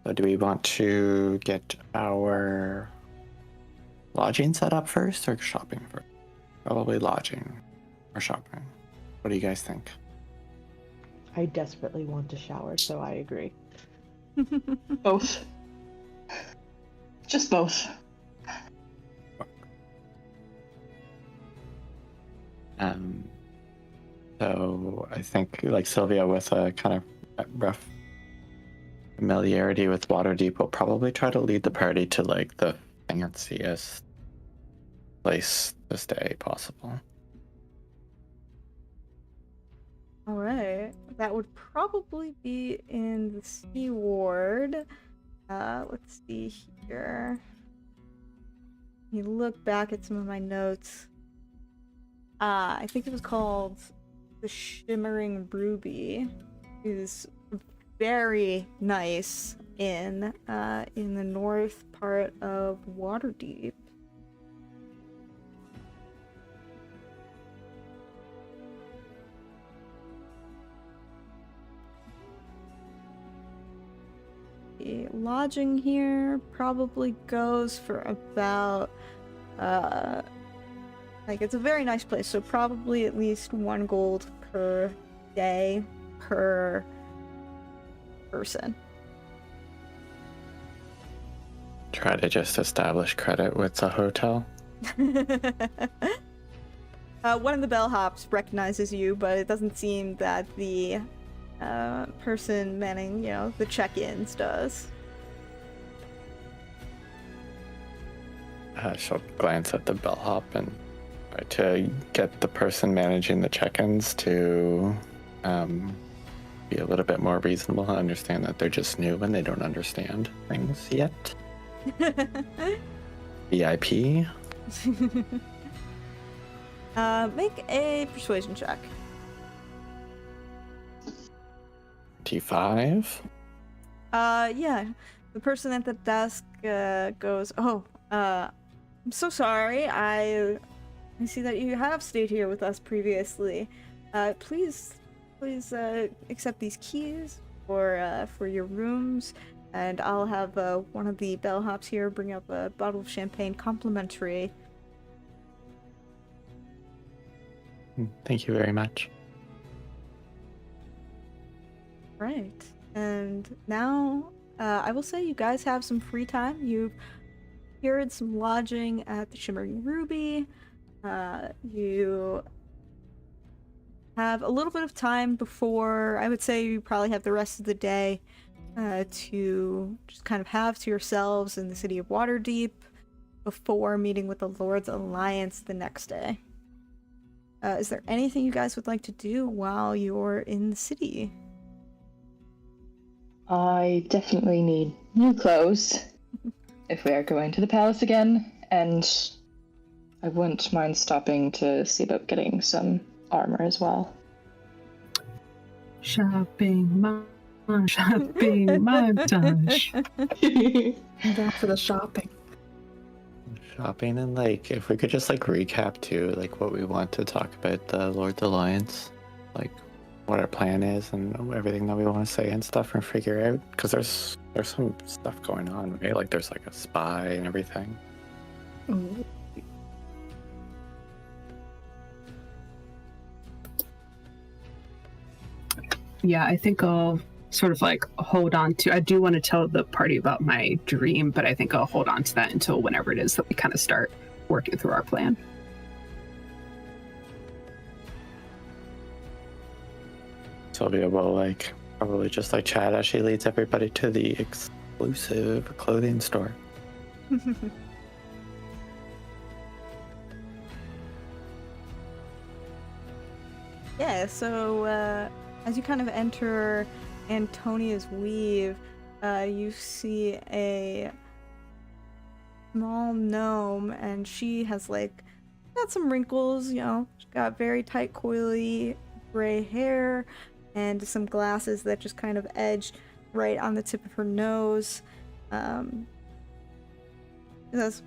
So do we want to get our lodging set up first or shopping first? Probably lodging or shopping. What do you guys think? I desperately want to shower, so I agree. Both. Just both. So I think like Sylvia with a kind of rough familiarity with Waterdeep will probably try to lead the party to like the fanciest place to stay possible. All right, that would probably be in the Sea Ward. Let's see here. You look back at some of my notes. I think it was called the Shimmering Ruby. It is very nice in the north part of Waterdeep. The lodging here probably goes for about like it's a very nice place, so probably at least 1 gold per day per person. Try to just establish credit with the hotel. One of the bellhops recognizes you, but it doesn't seem that the person manning, the check-ins does. She'll glance at the bellhop and try to get the person managing the check-ins to be a little bit more reasonable and understand that they're just new and they don't understand things yet. VIP. Make a persuasion check. T5. Yeah. The person at the desk goes, I'm so sorry. I see that you have stayed here with us previously. Please accept these keys for your rooms, and I'll have one of the bellhops here bring up a bottle of champagne complimentary. Thank you very much. Right. And now, I will say you guys have some free time. You've secured some lodging at the Shimmering Ruby. You have a little bit of time before, I would say you probably have the rest of the day to just kind of have to yourselves in the city of Waterdeep before meeting with the Lord's Alliance the next day. Is there anything you guys would like to do while you're in the city? I definitely need new clothes if we are going to the palace again, and I wouldn't mind stopping to see about getting some armor as well. Shopping montage. I'm down for the shopping. Shopping and like if we could just like recap too, like what we want to talk about the Lord's Alliance, like what our plan is and everything that we want to say and stuff and figure out, because there's some stuff going on, right? Like there's like a spy and everything. Ooh. Yeah, I think I'll sort of like hold on to, I do want to tell the party about my dream, but I think I'll hold on to that until whenever it is that we kind of start working through our plan. Sylvia will like probably just like chat as she leads everybody to the exclusive clothing store. Yeah, so as you kind of enter Antonia's weave, you see a small gnome, and she has like got some wrinkles, you know, she's got very tight, coily gray hair and some glasses that just kind of edge right on the tip of her nose. It says,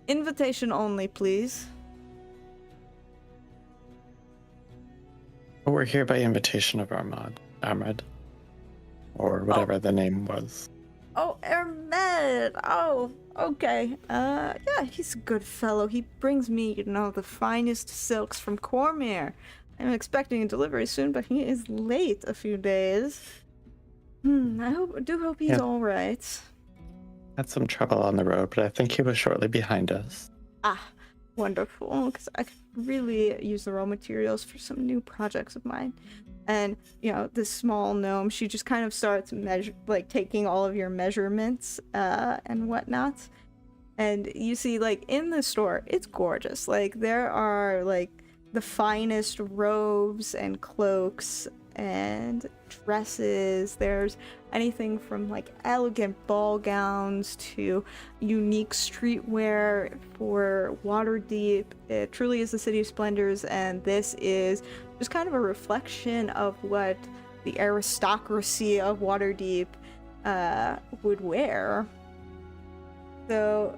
invitation only, please. We're here by invitation of Ahmed, or whatever the name was. Oh, Ahmed! Oh, okay. Yeah, he's a good fellow. He brings me, you know, the finest silks from Cormyr. I'm expecting a delivery soon, but he is late a few days. I do hope he's all right. Had some trouble on the road, but I think he was shortly behind us. Ah, wonderful, because I could really use the raw materials for some new projects of mine. And, you know, this small gnome, she just kind of starts taking all of your measurements and whatnot. And you see, like, in the store, it's gorgeous. Like, there are, like, the finest robes and cloaks and dresses. There's anything from, like, elegant ball gowns to unique streetwear for Waterdeep. It truly is the city of splendors, and this is just kind of a reflection of what the aristocracy of Waterdeep would wear. So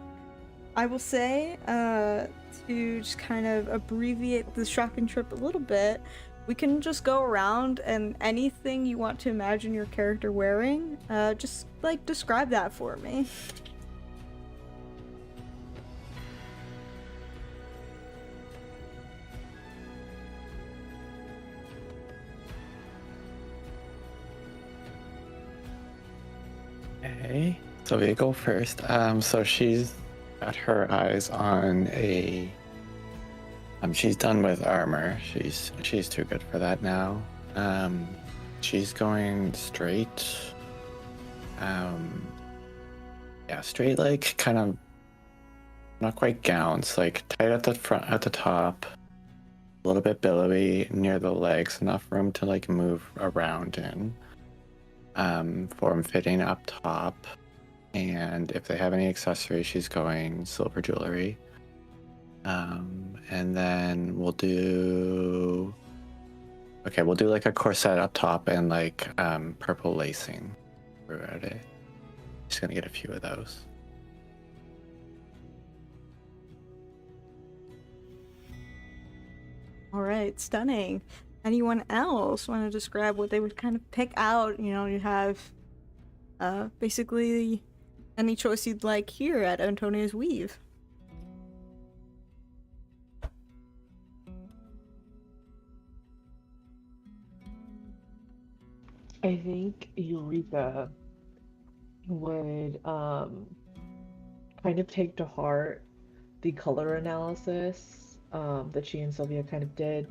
I will say, to just kind of abbreviate the shopping trip a little bit, we can just go around, and anything you want to imagine your character wearing, just like describe that for me. Okay, so we go first. So she's got her eyes on a. She's done with armor. She's too good for that now. She's going straight. Straight, like, kind of not quite gowns, like tight at the front, at the top, a little bit billowy near the legs, enough room to like move around in. Form-fitting up top, and if they have any accessories, she's going silver jewelry. And then we'll do like a corset up top and like purple lacing throughout it. Just gonna get a few of those. All right, stunning. Anyone else want to describe what they would kind of pick out? You know, you have basically any choice you'd like here at Antonia's Weave. I think Eureka would kind of take to heart the color analysis that she and Sylvia kind of did.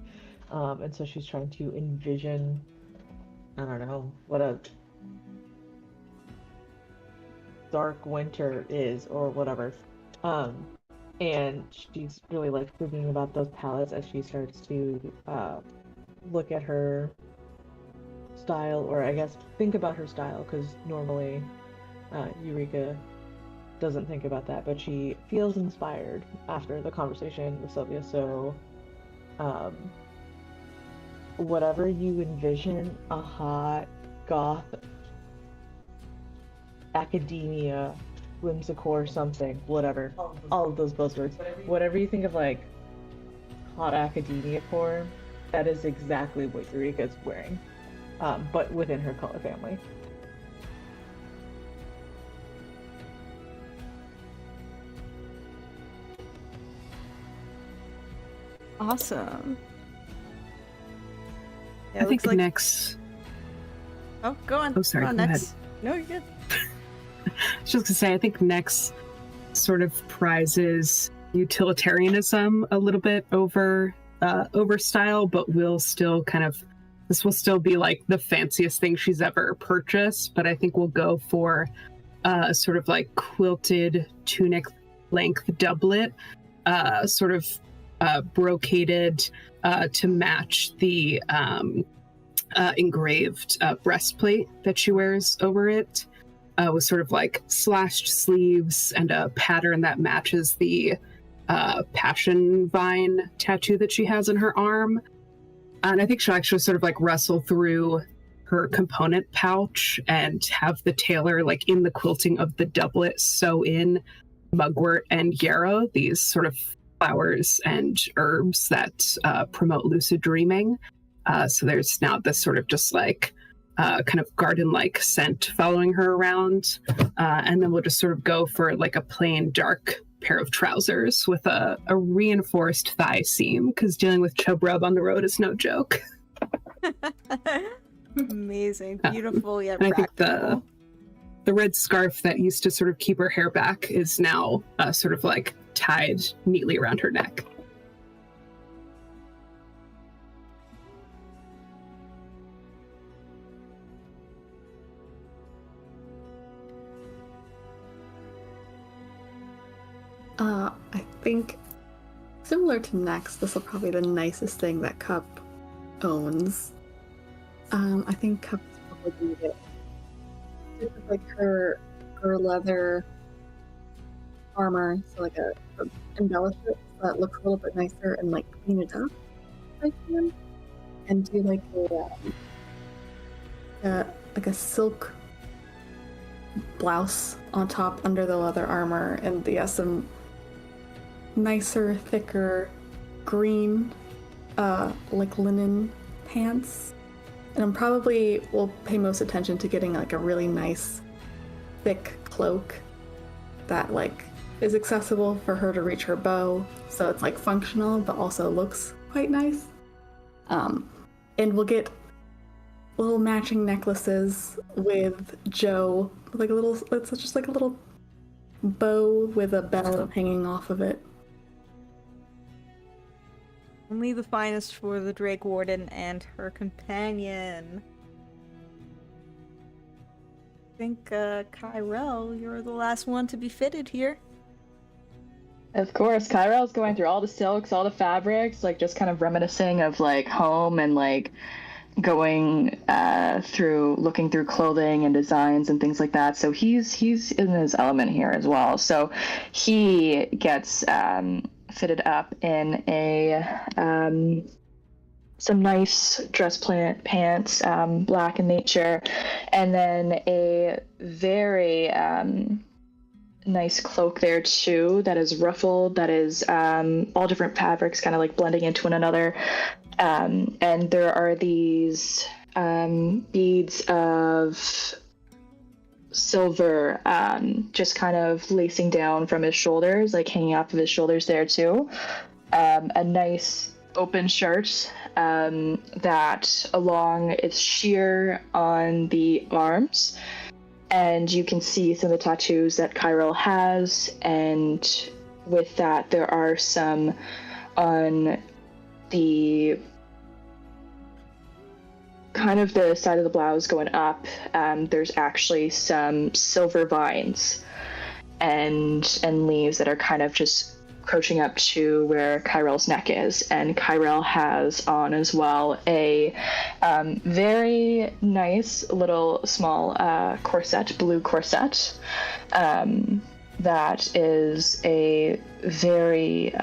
And so she's trying to envision, I don't know, what a dark winter is or whatever. And she's really like thinking about those palettes as she starts to look at her style, or I guess think about her style, because normally Eureka doesn't think about that, but she feels inspired after the conversation with Sylvia. So whatever you envision, a hot goth academia whimsicore something, whatever, all of those buzzwords, whatever you think of like hot academia core, that is exactly what Eureka is wearing, but within her color family. Awesome. Yeah, I think next. Oh, go on. Oh, sorry. Go on, go next. ahead. No, you're good. I was just gonna say, I think Nex sort of prizes utilitarianism a little bit over style, but will still this will still be like the fanciest thing she's ever purchased. But I think we'll go for sort of like quilted tunic length doublet, sort of brocaded to match the engraved breastplate that she wears over it, with sort of like slashed sleeves and a pattern that matches the passion vine tattoo that she has on her arm. And I think she'll actually sort of like rustle through her component pouch and have the tailor, like in the quilting of the doublet, sew in mugwort and yarrow, these sort of flowers and herbs that promote lucid dreaming. So there's now this sort of just like kind of garden-like scent following her around. And then we'll just sort of go for like a plain dark pair of trousers with a reinforced thigh seam, because dealing with chub rub on the road is no joke. Amazing. Beautiful yet and I think practical. the red scarf that used to sort of keep her hair back is now sort of like tied neatly around her neck. I think similar to Next, this will probably be the nicest thing that Cup owns. I think Cup's probably be it. It's like her leather armor, so like a embellish it so that looks a little bit nicer and like clean it up if I can, and do like a silk blouse on top under the leather armor, and some nicer, thicker green like linen pants. And I'm probably will pay most attention to getting like a really nice thick cloak that like is accessible for her to reach her bow, so it's like functional but also looks quite nice. And we'll get little matching necklaces with Joe, like it's just like a little bow with a bell hanging off of it. Only the finest for the Drake Warden and her companion. I think, Kyrell, you're the last one to be fitted here. Of course, Kyrell's going through all the silks, all the fabrics, like just kind of reminiscing of like home and like going looking through clothing and designs and things like that. So he's in his element here as well. So he gets fitted up in some nice dress pants, black in nature, and then a very nice cloak there too that is ruffled, that is all different fabrics kind of like blending into one another. And there are these beads of silver just kind of lacing down from his shoulders, like hanging off of his shoulders there too. A nice open shirt that along its sheer on the arms, and you can see some of the tattoos that Kyrell has, and with that there are some on the kind of the side of the blouse going up. There's actually some silver vines and leaves that are kind of just crouching up to where Kyrell's neck is, and Kyrell has on as well a very nice little small corset, blue corset, that is a very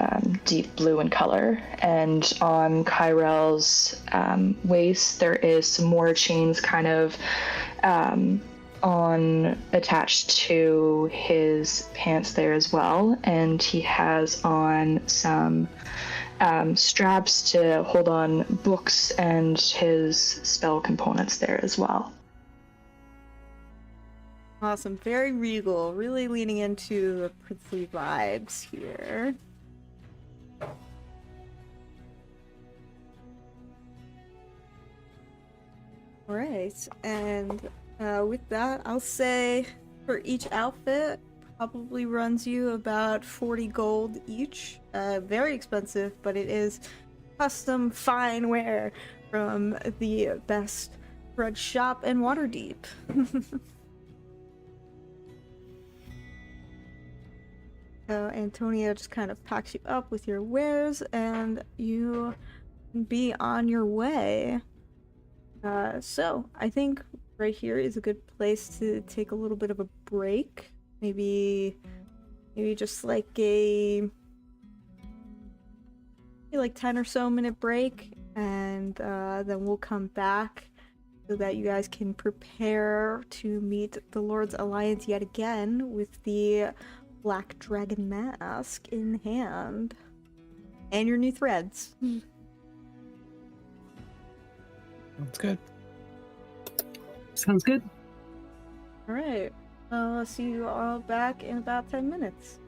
deep blue in color. And on Kyrell's waist there is some more chains kind of attached to his pants there as well, and he has on some straps to hold on books and his spell components there as well. Awesome. Very regal. Really leaning into the princely vibes here. Alright, and with that, I'll say for each outfit, probably runs you about 40 gold each. Very expensive, but it is custom fine wear from the best bread shop in Waterdeep. So Antonia just kind of packs you up with your wares, and you can be on your way. So I think right here is a good place to take a little bit of a break. Maybe just like maybe like 10 or so minute break, and then we'll come back so that you guys can prepare to meet the Lord's Alliance yet again with the Black Dragon mask in hand. And your new threads. That's good. Sounds good. Alright. I'll see you all back in about 10 minutes.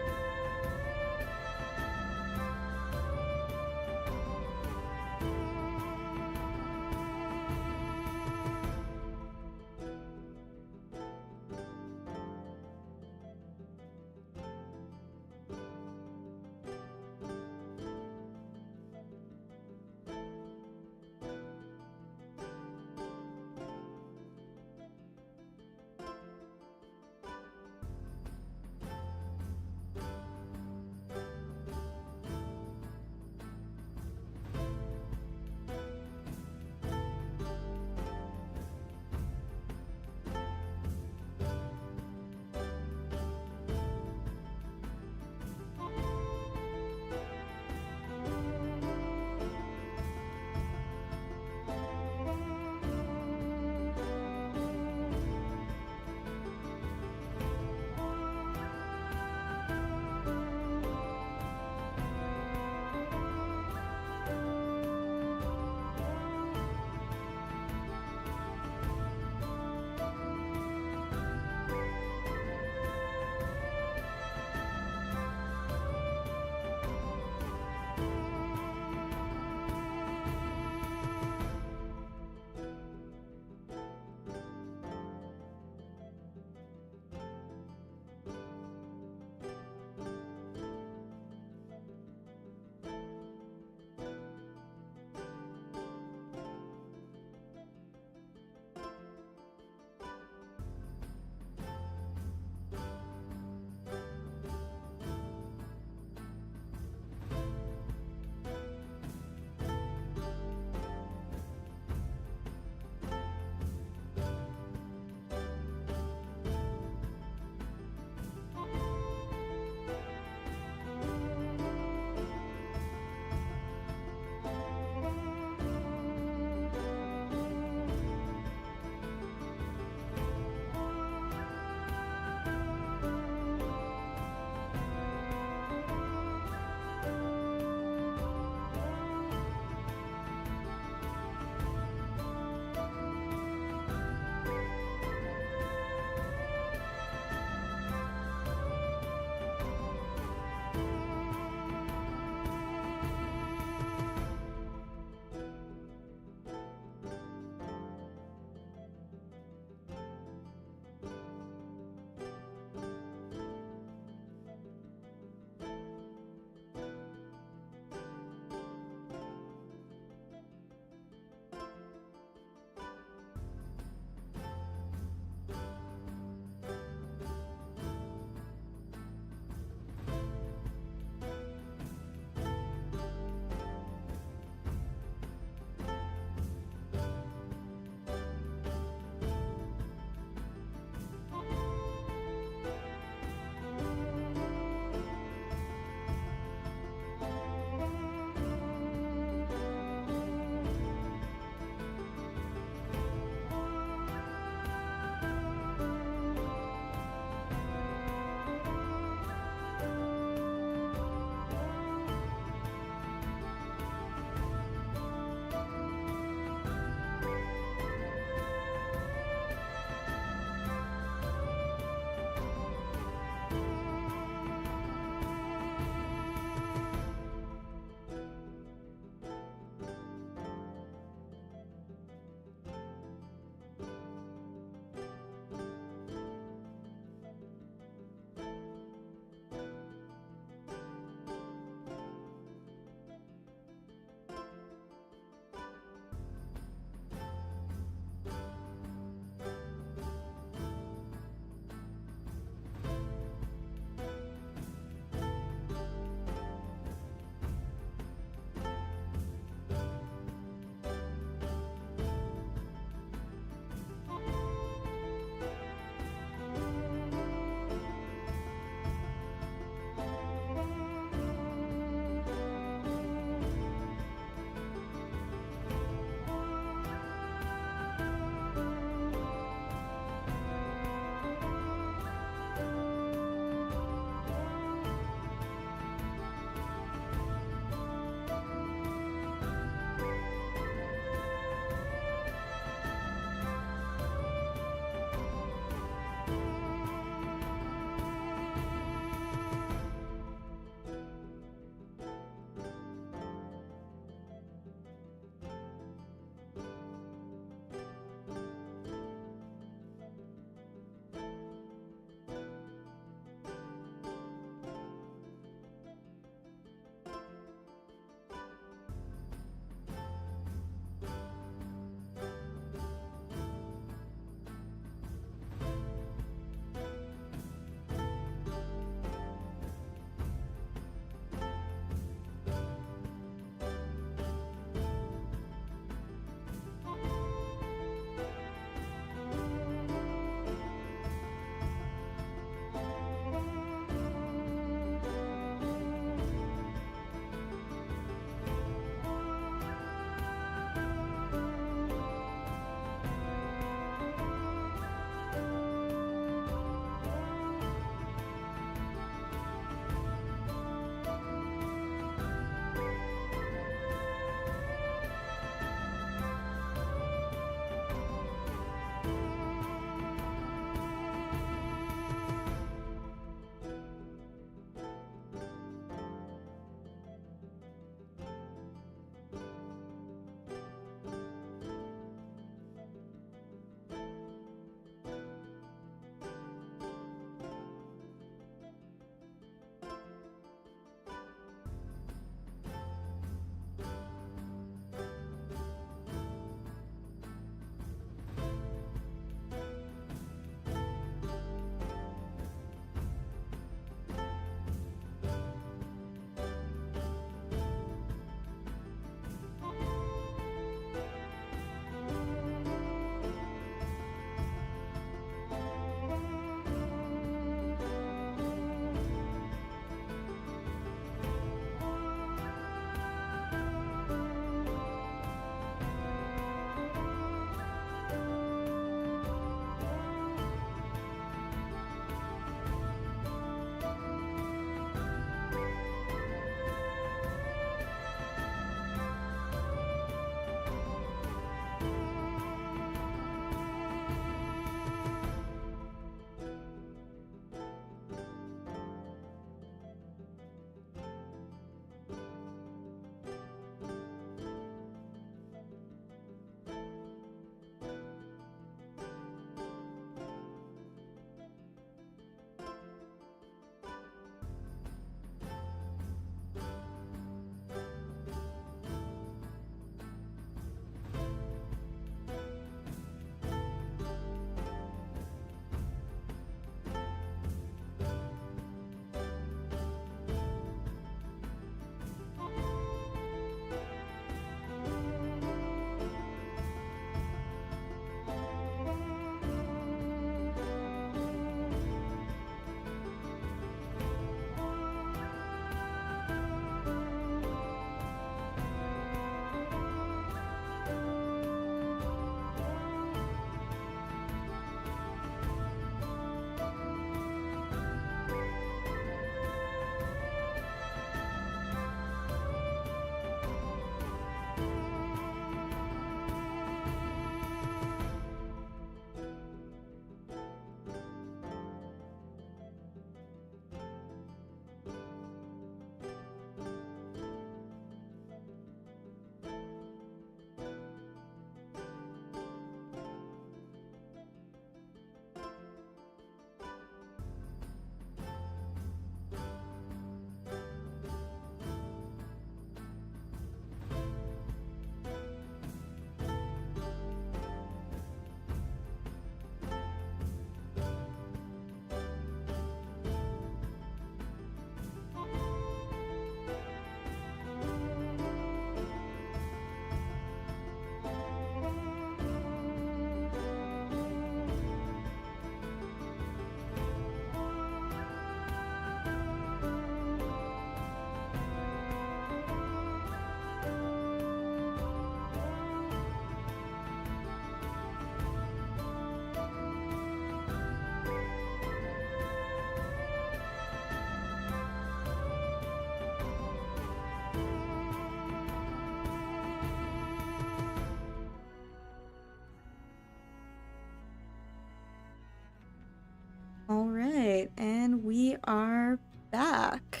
are back.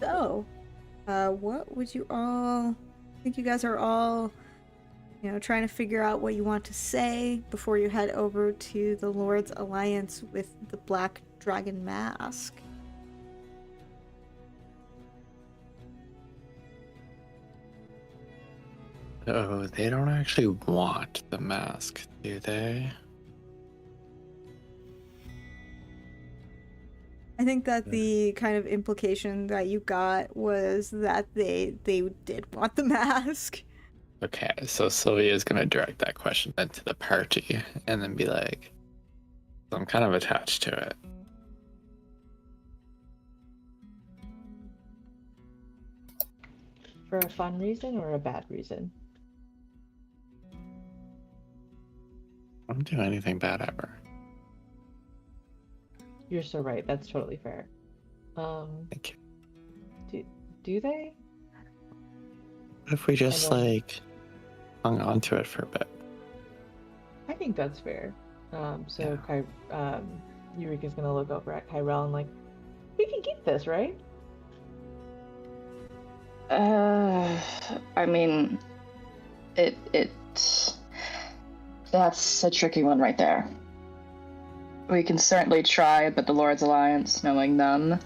So, what would you all... I think you guys are all, trying to figure out what you want to say before you head over to the Lord's Alliance with the Black Dragon Mask. Oh, they don't actually want the mask, do they? I think that the kind of implication that you got was that they did want the mask. Okay, so Sylvia's gonna direct that question then to the party and then be like, I'm kind of attached to it. For a fun reason or a bad reason? I don't do anything bad ever. You're so right. That's totally fair. Thank you. Do they? What if we just hung on to it for a bit? I think that's fair. Eureka's gonna look over at Kyrell and we can keep this, right? I mean, that's a tricky one right there. We can certainly try, but the Lord's Alliance, knowing them,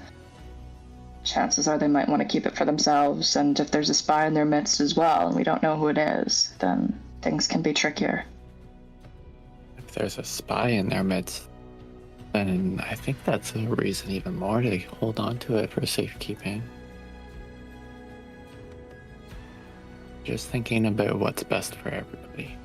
chances are they might want to keep it for themselves, and if there's a spy in their midst as well, and we don't know who it is, then things can be trickier. If there's a spy in their midst, then I think that's a reason even more to hold on to it for safekeeping. Just thinking about what's best for everybody.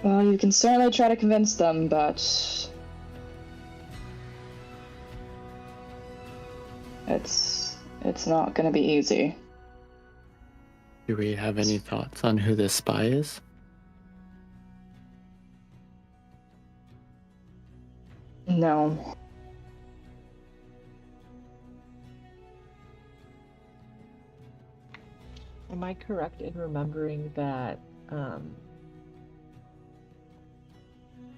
Well, you can certainly try to convince them, but it's not going to be easy. Do we have any thoughts on who this spy is? No. Am I correct in remembering that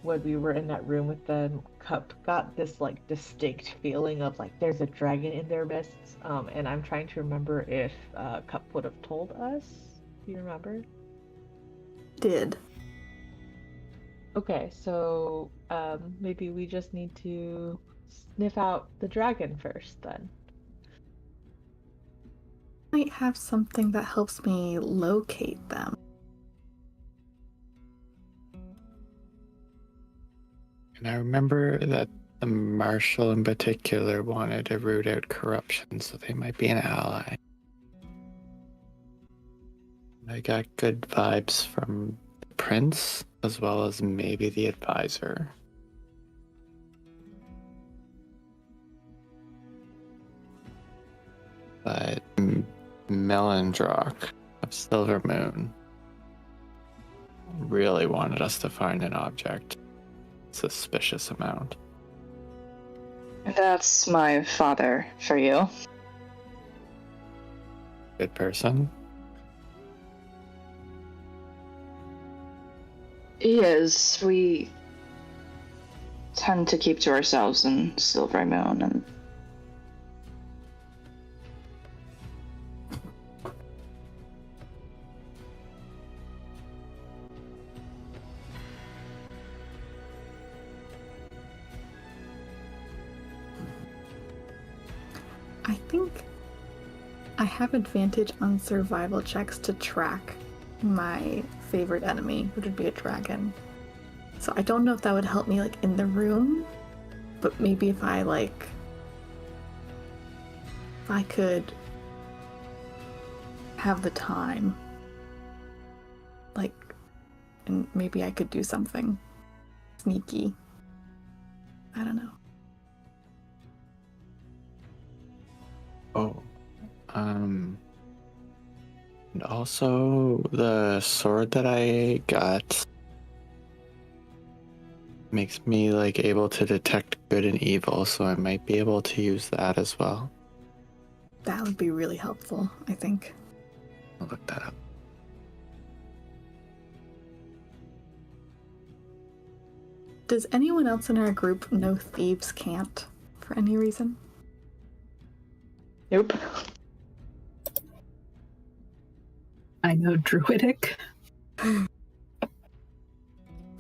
when we were in that room with them, Cup got this distinct feeling of there's a dragon in their midst, and I'm trying to remember if Cup would have told us. Do you remember? Did. Okay, so maybe we just need to sniff out the dragon first then. Might have something that helps me locate them. And I remember that the Marshal in particular wanted to root out corruption, so they might be an ally. I got good vibes from the Prince, as well as maybe the Advisor. But Melendrock of Silver Moon really wanted us to find an object. Suspicious amount. That's my father for you. Good person. He is. We tend to keep to ourselves in Silver Moon, and I think I have advantage on survival checks to track my favorite enemy, which would be a dragon. So I don't know if that would help me in the room, but maybe if I could have the time, and maybe I could do something sneaky. I don't know. Oh. And also the sword that I got makes me able to detect good and evil, so I might be able to use that as well. That would be really helpful, I think. I'll look that up. Does anyone else in our group know Thieves Can't for any reason? Nope. I know Druidic.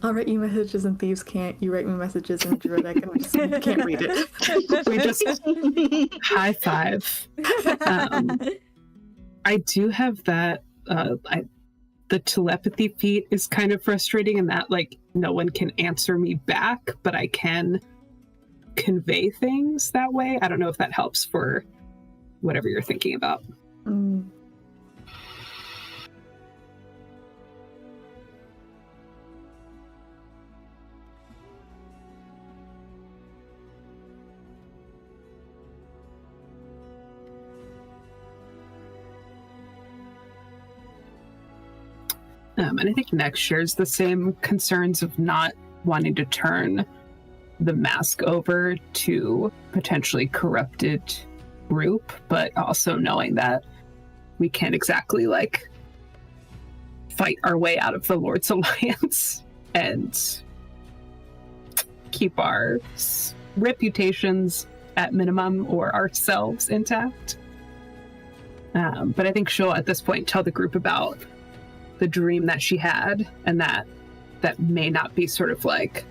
I'll write you messages in Thieves Can't, you write me messages in Druidic, and we just can't read it. We just high five. I do have that. The telepathy feat is kind of frustrating in that, like, no one can answer me back, but I can convey things that way. I don't know if that helps for whatever you're thinking about. Mm. And I think Nex shares the same concerns of not wanting to turn the mask over to potentially corrupted group, but also knowing that we can't exactly, like, fight our way out of the Lord's Alliance and keep our reputations at minimum or ourselves intact. But I think she'll, at this point, tell the group about the dream that she had, and that may not be sort of like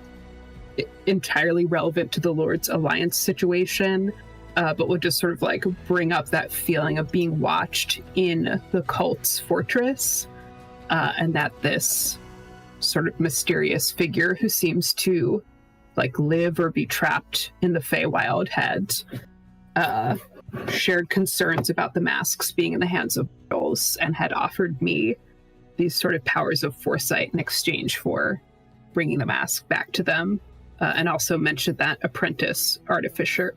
entirely relevant to the Lord's Alliance situation, but would just sort of like bring up that feeling of being watched in the cult's fortress, and that this sort of mysterious figure who seems to like live or be trapped in the Feywild had shared concerns about the masks being in the hands of mortals and had offered me these sort of powers of foresight in exchange for bringing the mask back to them, and also mentioned that apprentice artificer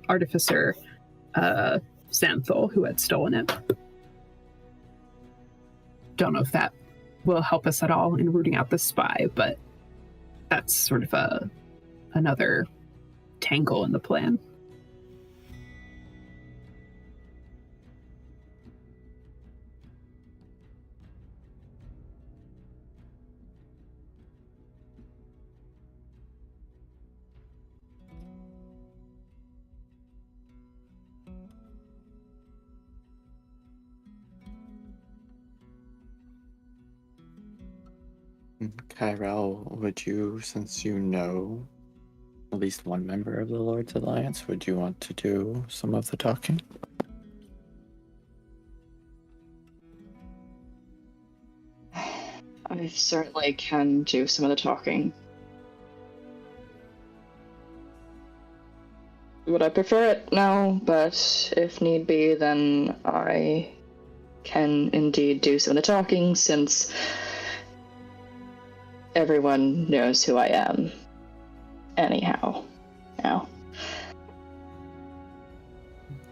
Xanthal, who had stolen it. Don't know if that will help us at all in rooting out the spy, but that's sort of another tangle in the plan. Kyrell, would you, since you know at least one member of the Lord's Alliance, would you want to do some of the talking? I certainly can do some of the talking. Would I prefer it? No, but if need be, then I can indeed do some of the talking, since everyone knows who I am. Anyhow, now.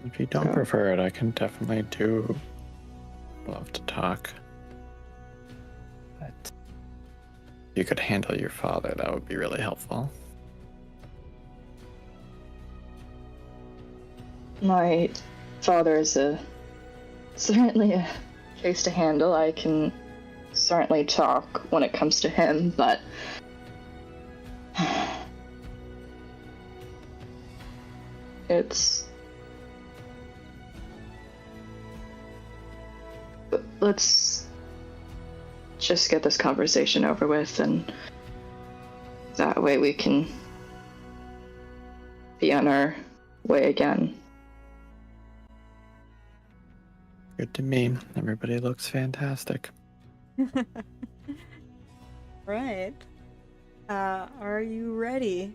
If you don't prefer it, I can definitely do. Love to talk. But if you could handle your father, that would be really helpful. My father is certainly a case to handle. I can certainly talk when it comes to him, but let's just get this conversation over with, and that way we can be on our way again. Good to me. Everybody looks fantastic. Right. Are you ready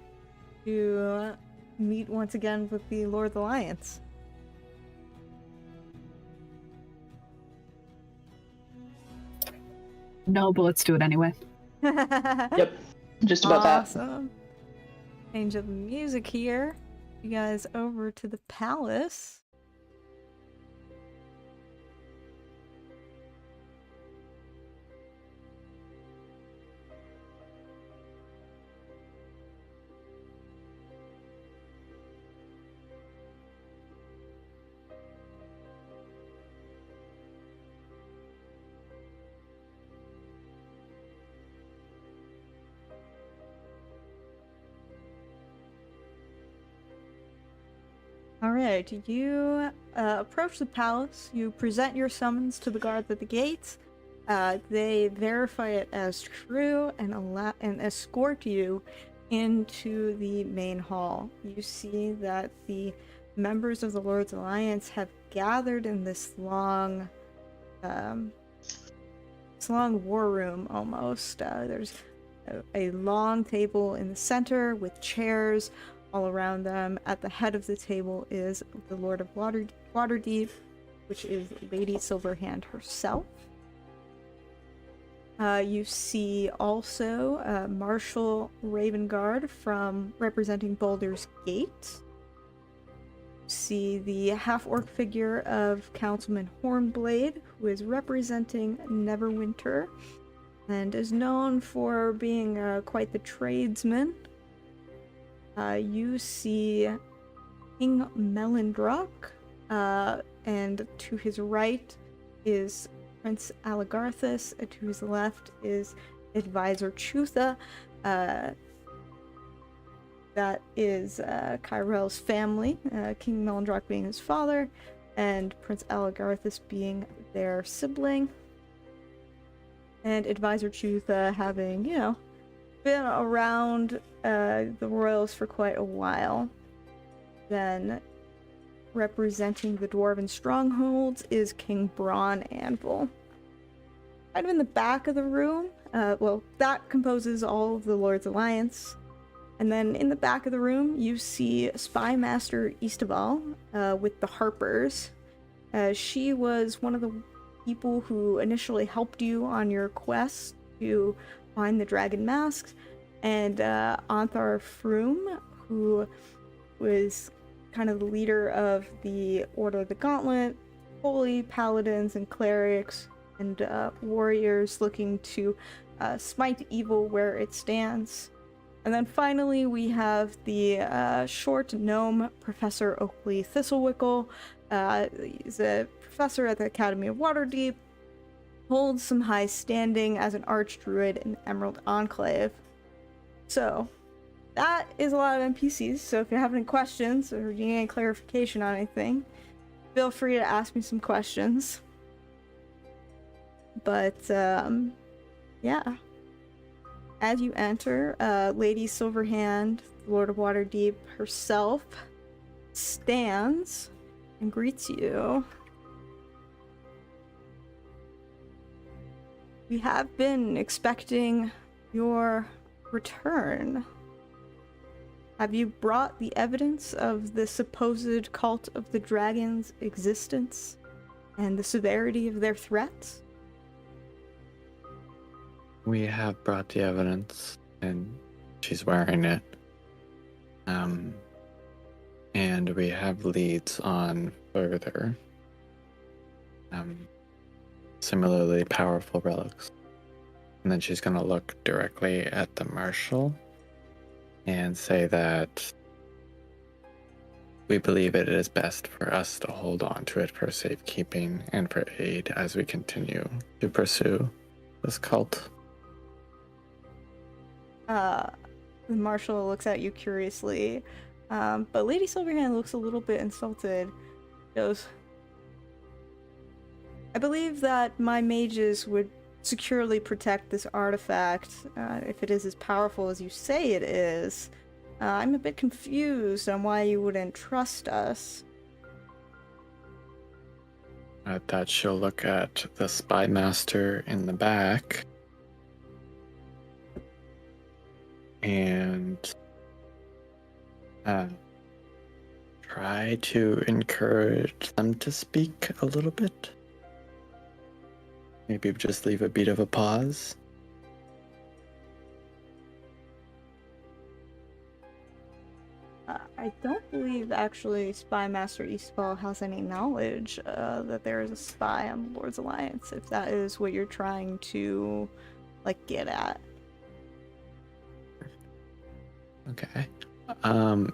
to meet once again with the Lord's Alliance? No, but let's do it anyway. Yep, just about that. Awesome. Change of music here. You guys over to the palace. right, you approach the palace. You present your summons to the guards at the gates. They verify it as true and escort you into the main hall. You see that the members of the Lord's Alliance have gathered in this long war room almost. There's a long table in the center with chairs all around them. At the head of the table is the Lord of Waterdeep, which is Lady Silverhand herself. You see also Marshal Ravengard from representing Baldur's Gate. You see the half-orc figure of Councilman Hornblade, who is representing Neverwinter and is known for being quite the tradesman. You see King Melindrock, and to his right is Prince Aligarthus, and to his left is Advisor Chutha. That is Kyrell's family, King Melindrock being his father, and Prince Aligarthus being their sibling. And Advisor Chutha having, been around the royals for quite a while. Then, representing the Dwarven strongholds is King Bronn Anvil. Kind of in the back of the room, that composes all of the Lord's Alliance. And then in the back of the room, you see Spy Master Eastaval with the Harpers. She was one of the people who initially helped you on your quest to find the dragon masks, and Anthar Froom, who was kind of the leader of the Order of the Gauntlet, holy paladins and clerics and warriors looking to smite evil where it stands. And then finally we have the short gnome, Professor Oakley Thistlewickle. He's a professor at the Academy of Waterdeep, holds some high standing as an archdruid in the Emerald Enclave. So, that is a lot of NPCs, so if you have any questions or you need any clarification on anything, feel free to ask me some questions. But, yeah. As you enter, Lady Silverhand, Lord of Waterdeep herself, stands and greets you. We have been expecting your return. Have you brought the evidence of the supposed cult of the dragons' existence and the severity of their threats? We have brought the evidence, and she's wearing it. And we have leads on further, similarly powerful relics. And then she's going to look directly at the Marshal and say that we believe it is best for us to hold on to it for safekeeping and for aid as we continue to pursue this cult. The Marshal looks at you curiously, but Lady Silverhand looks a little bit insulted. Goes, I believe that my mages would securely protect this artifact if it is as powerful as you say it is. I'm a bit confused on why you wouldn't trust us. At that, she'll look at the Spy Master in the back and try to encourage them to speak a little bit. Maybe just leave a bit of a pause. I don't believe actually Spy Master Eastfall has any knowledge that there is a spy on the Lord's Alliance, if that is what you're trying to, get at. Okay.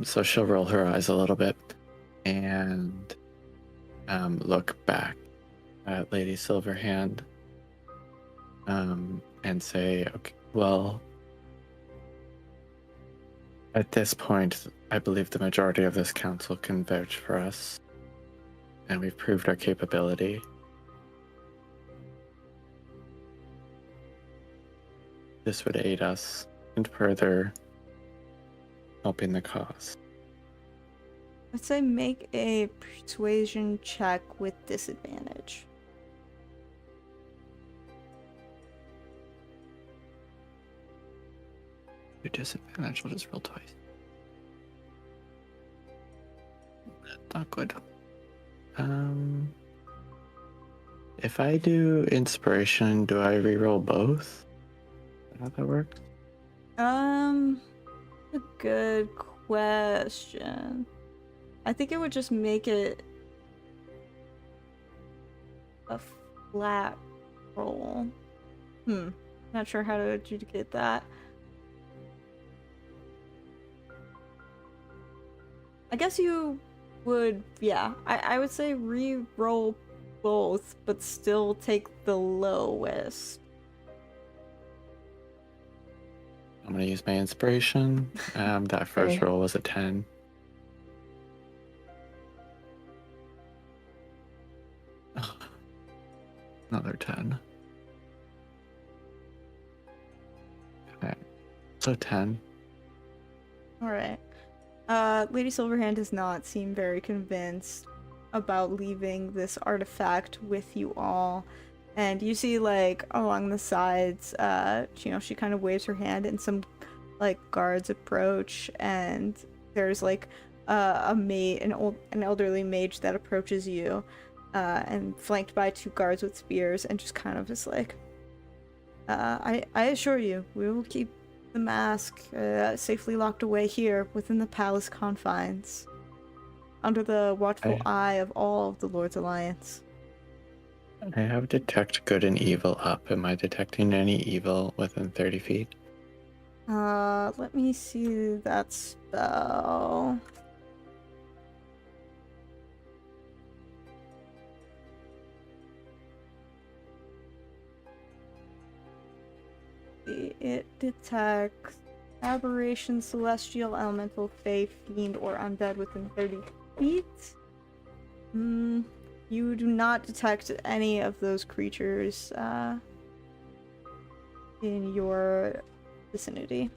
So she'll roll her eyes a little bit and look back at Lady Silverhand and say, okay, well, At this point, I believe the majority of this council can vouch for us, and we've proved our capability. This would aid us in further helping the cause. I'd say make a persuasion check with disadvantage. Your disadvantage will just roll twice. Not good. If I do inspiration, do I reroll both? Is that how that works? A good question. I think it would just make it a flat roll. Not sure how to adjudicate that. I guess you would, yeah. I would say re-roll both, but still take the lowest. I'm gonna use my inspiration. That first Okay. roll was a 10. Another 10. Okay. So 10. Alright. Lady Silverhand does not seem very convinced about leaving this artifact with you all. And you see, like, along the sides, she kind of waves her hand and some, like, guards approach, and there's, like, an elderly mage that approaches you, and flanked by 2 guards with spears, and just kind of is like, I assure you, we will keep the mask safely locked away here within the palace confines, under the watchful eye of all of the Lord's Alliance. I have detect good and evil up. Am I detecting any evil within 30 feet? Let me see that spell. It detects aberration, celestial, elemental, fae, fiend, or undead within 30 feet. You do not detect any of those creatures in your vicinity.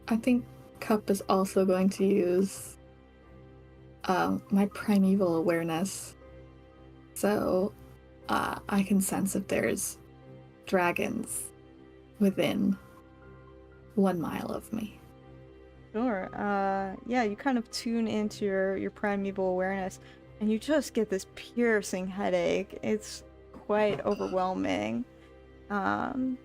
I think Cup is also going to use my primeval awareness. So I can sense if there's dragons within 1 mile of me. Sure. Yeah, you kind of tune into your primeval awareness, and you just get this piercing headache. It's quite overwhelming. You're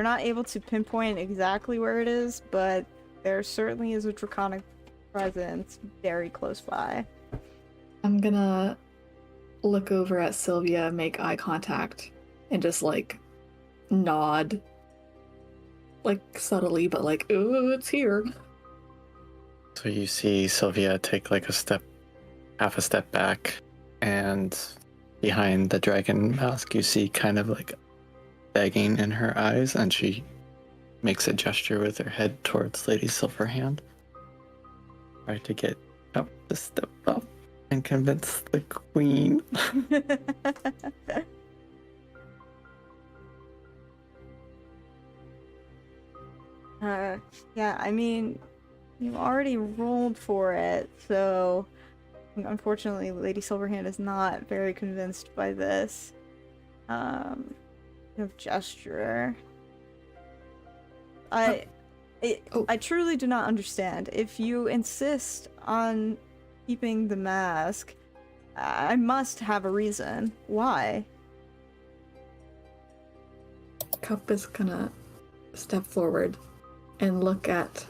not able to pinpoint exactly where it is, but there certainly is a draconic presence very close by. I'm gonna look over at Sylvia, make eye contact, and just like nod. Like subtly, but like, oh, it's here. So you see Sylvia take like half a step back, and behind the dragon mask, you see kind of like begging in her eyes, and she makes a gesture with her head towards Lady Silverhand. Try to get up to step up and convince the queen. Yeah, I mean, you already rolled for it, so unfortunately Lady Silverhand is not very convinced by this gesture. I truly do not understand. If you insist on keeping the mask, I must have a reason. Why? Cup is gonna step forward and look at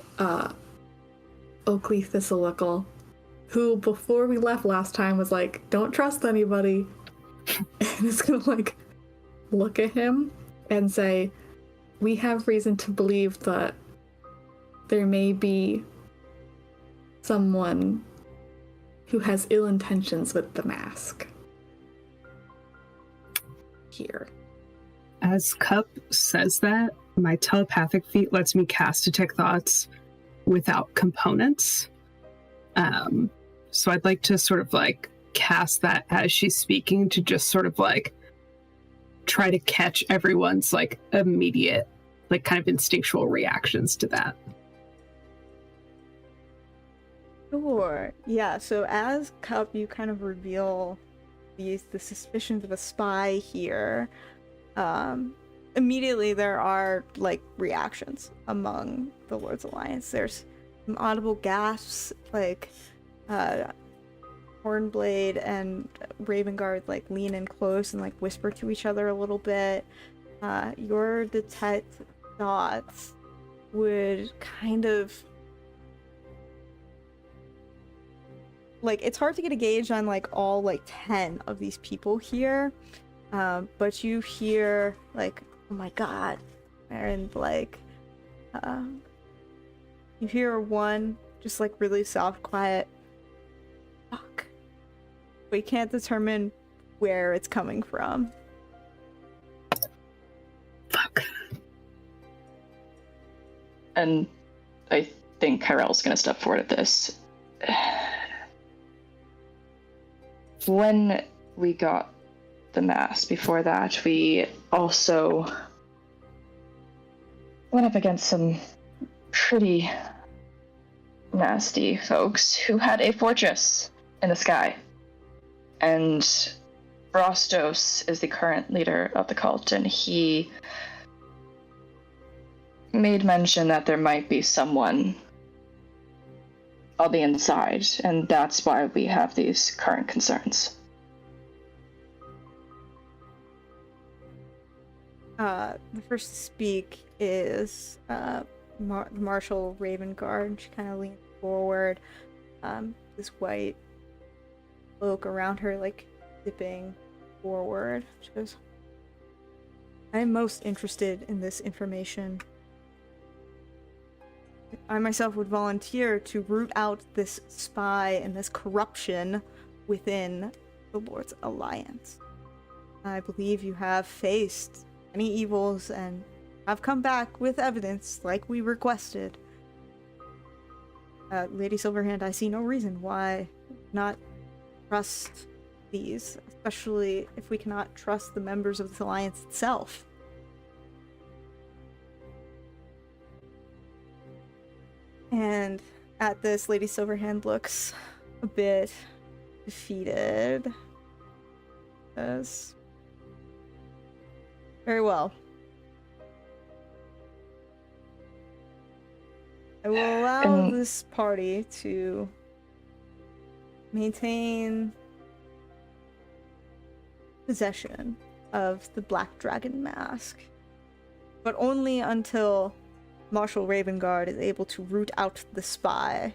Oakley Thistlewickle, who before we left last time was like, don't trust anybody. And is gonna like look at him and say, we have reason to believe that there may be someone who has ill intentions with the mask here. As Cup says that, my telepathic feat lets me cast Detect Thoughts, without components. So I'd like to sort of like cast that as she's speaking to just sort of like try to catch everyone's like immediate, like kind of instinctual reactions to that. Sure. Yeah, so as Cup, you kind of reveal the suspicions of a spy here. Immediately there are like reactions among the Lord's Alliance. There's some audible gasps, like Hornblade and Ravengard like lean in close and like whisper to each other a little bit. Your detect thoughts would kind of like, it's hard to get a gauge on like all like 10 of these people here, but you hear like, oh my god, and like you hear one just like really soft, quiet fuck, but you can't determine where it's coming from. Fuck. And I think Kyrell's gonna step forward at this. When we got the mask, before that, we also went up against some pretty nasty folks who had a fortress in the sky. And Rostos is the current leader of the cult, and he made mention that there might be someone on the inside, and that's why we have these current concerns. The first to speak is Marshal Ravengard. She kind of leans forward, this white cloak around her, like dipping forward. She goes, I am most interested in this information. I myself would volunteer to root out this spy and this corruption within the Lord's Alliance. I believe you have faced many evils and have come back with evidence like we requested. Lady Silverhand, I see no reason why not trust these, especially if we cannot trust the members of the Alliance itself. And at this, Lady Silverhand looks a bit defeated. Says, very well. I will allow this party to maintain possession of the Black Dragon mask, but only until Marshal Ravengard is able to root out the spy.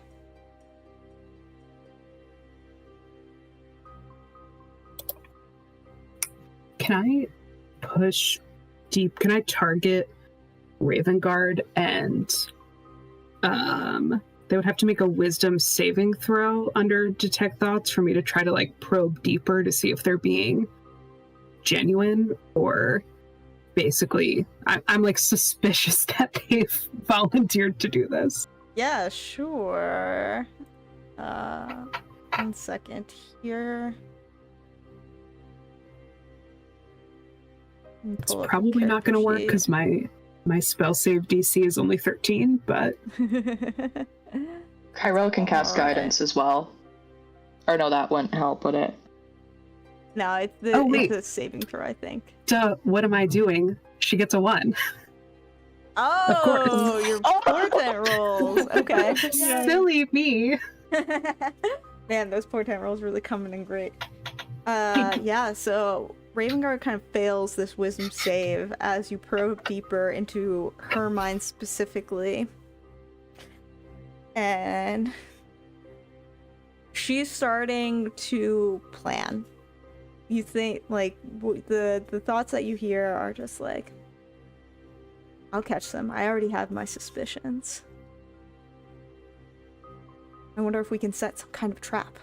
Can I push deep? Can I target Ravengard and they would have to make a wisdom saving throw under detect thoughts for me to try to like probe deeper to see if they're being genuine, or basically I'm like suspicious that they've volunteered to do this. Yeah, sure. 1 second here. It's probably not going to work because my spell save DC is only 13, but Kyrell can cast guidance as well. Or no, that wouldn't help, would it? No, it's the saving throw, I think. Duh, what am I doing? She gets a 1. Oh, your portent rolls. Okay. Silly me. Man, those portent rolls really coming in great. Yeah, so Ravengard kind of fails this wisdom save as you probe deeper into her mind specifically. And she's starting to plan. You think, like, the thoughts that you hear are just like, I'll catch them. I already have my suspicions. I wonder if we can set some kind of trap.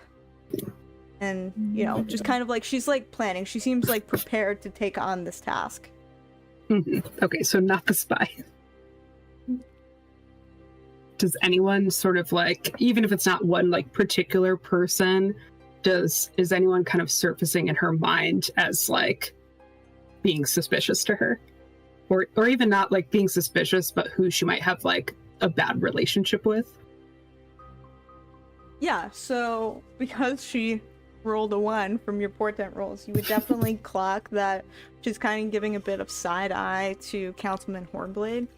And, you know, just kind of like, she's like planning. She seems like prepared to take on this task. Okay, so not the spy. does anyone sort of like, even if it's not one like particular person, is anyone kind of surfacing in her mind as like being suspicious to her? Or even not like being suspicious, but who she might have like a bad relationship with? Yeah, so because she rolled a 1 from your portent rolls, you would definitely clock that she's kind of giving a bit of side eye to Councilman Hornblade.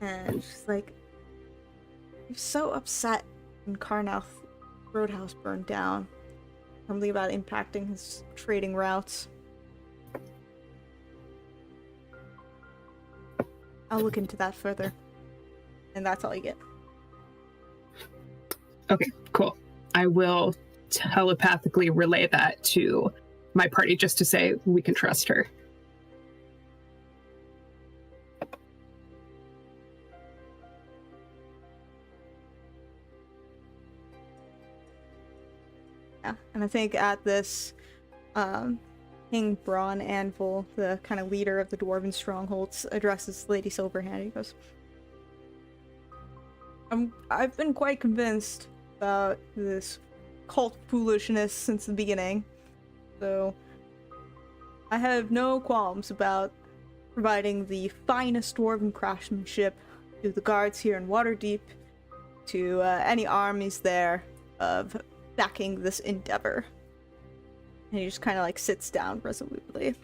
And she's like, "You're so upset when Carnouth Roadhouse burned down. Something about impacting his trading routes. I'll look into that further." And that's all you get. Okay, cool. I will telepathically relay that to my party just to say we can trust her. Yeah, and I think at this, King Braun Anvil, the kind of leader of the Dwarven Strongholds, addresses Lady Silverhand. He goes, I've been quite convinced about this cult foolishness since the beginning, so I have no qualms about providing the finest dwarven craftsmanship to the guards here in Waterdeep, to any armies there, of backing this endeavor. And he just kind of like sits down resolutely.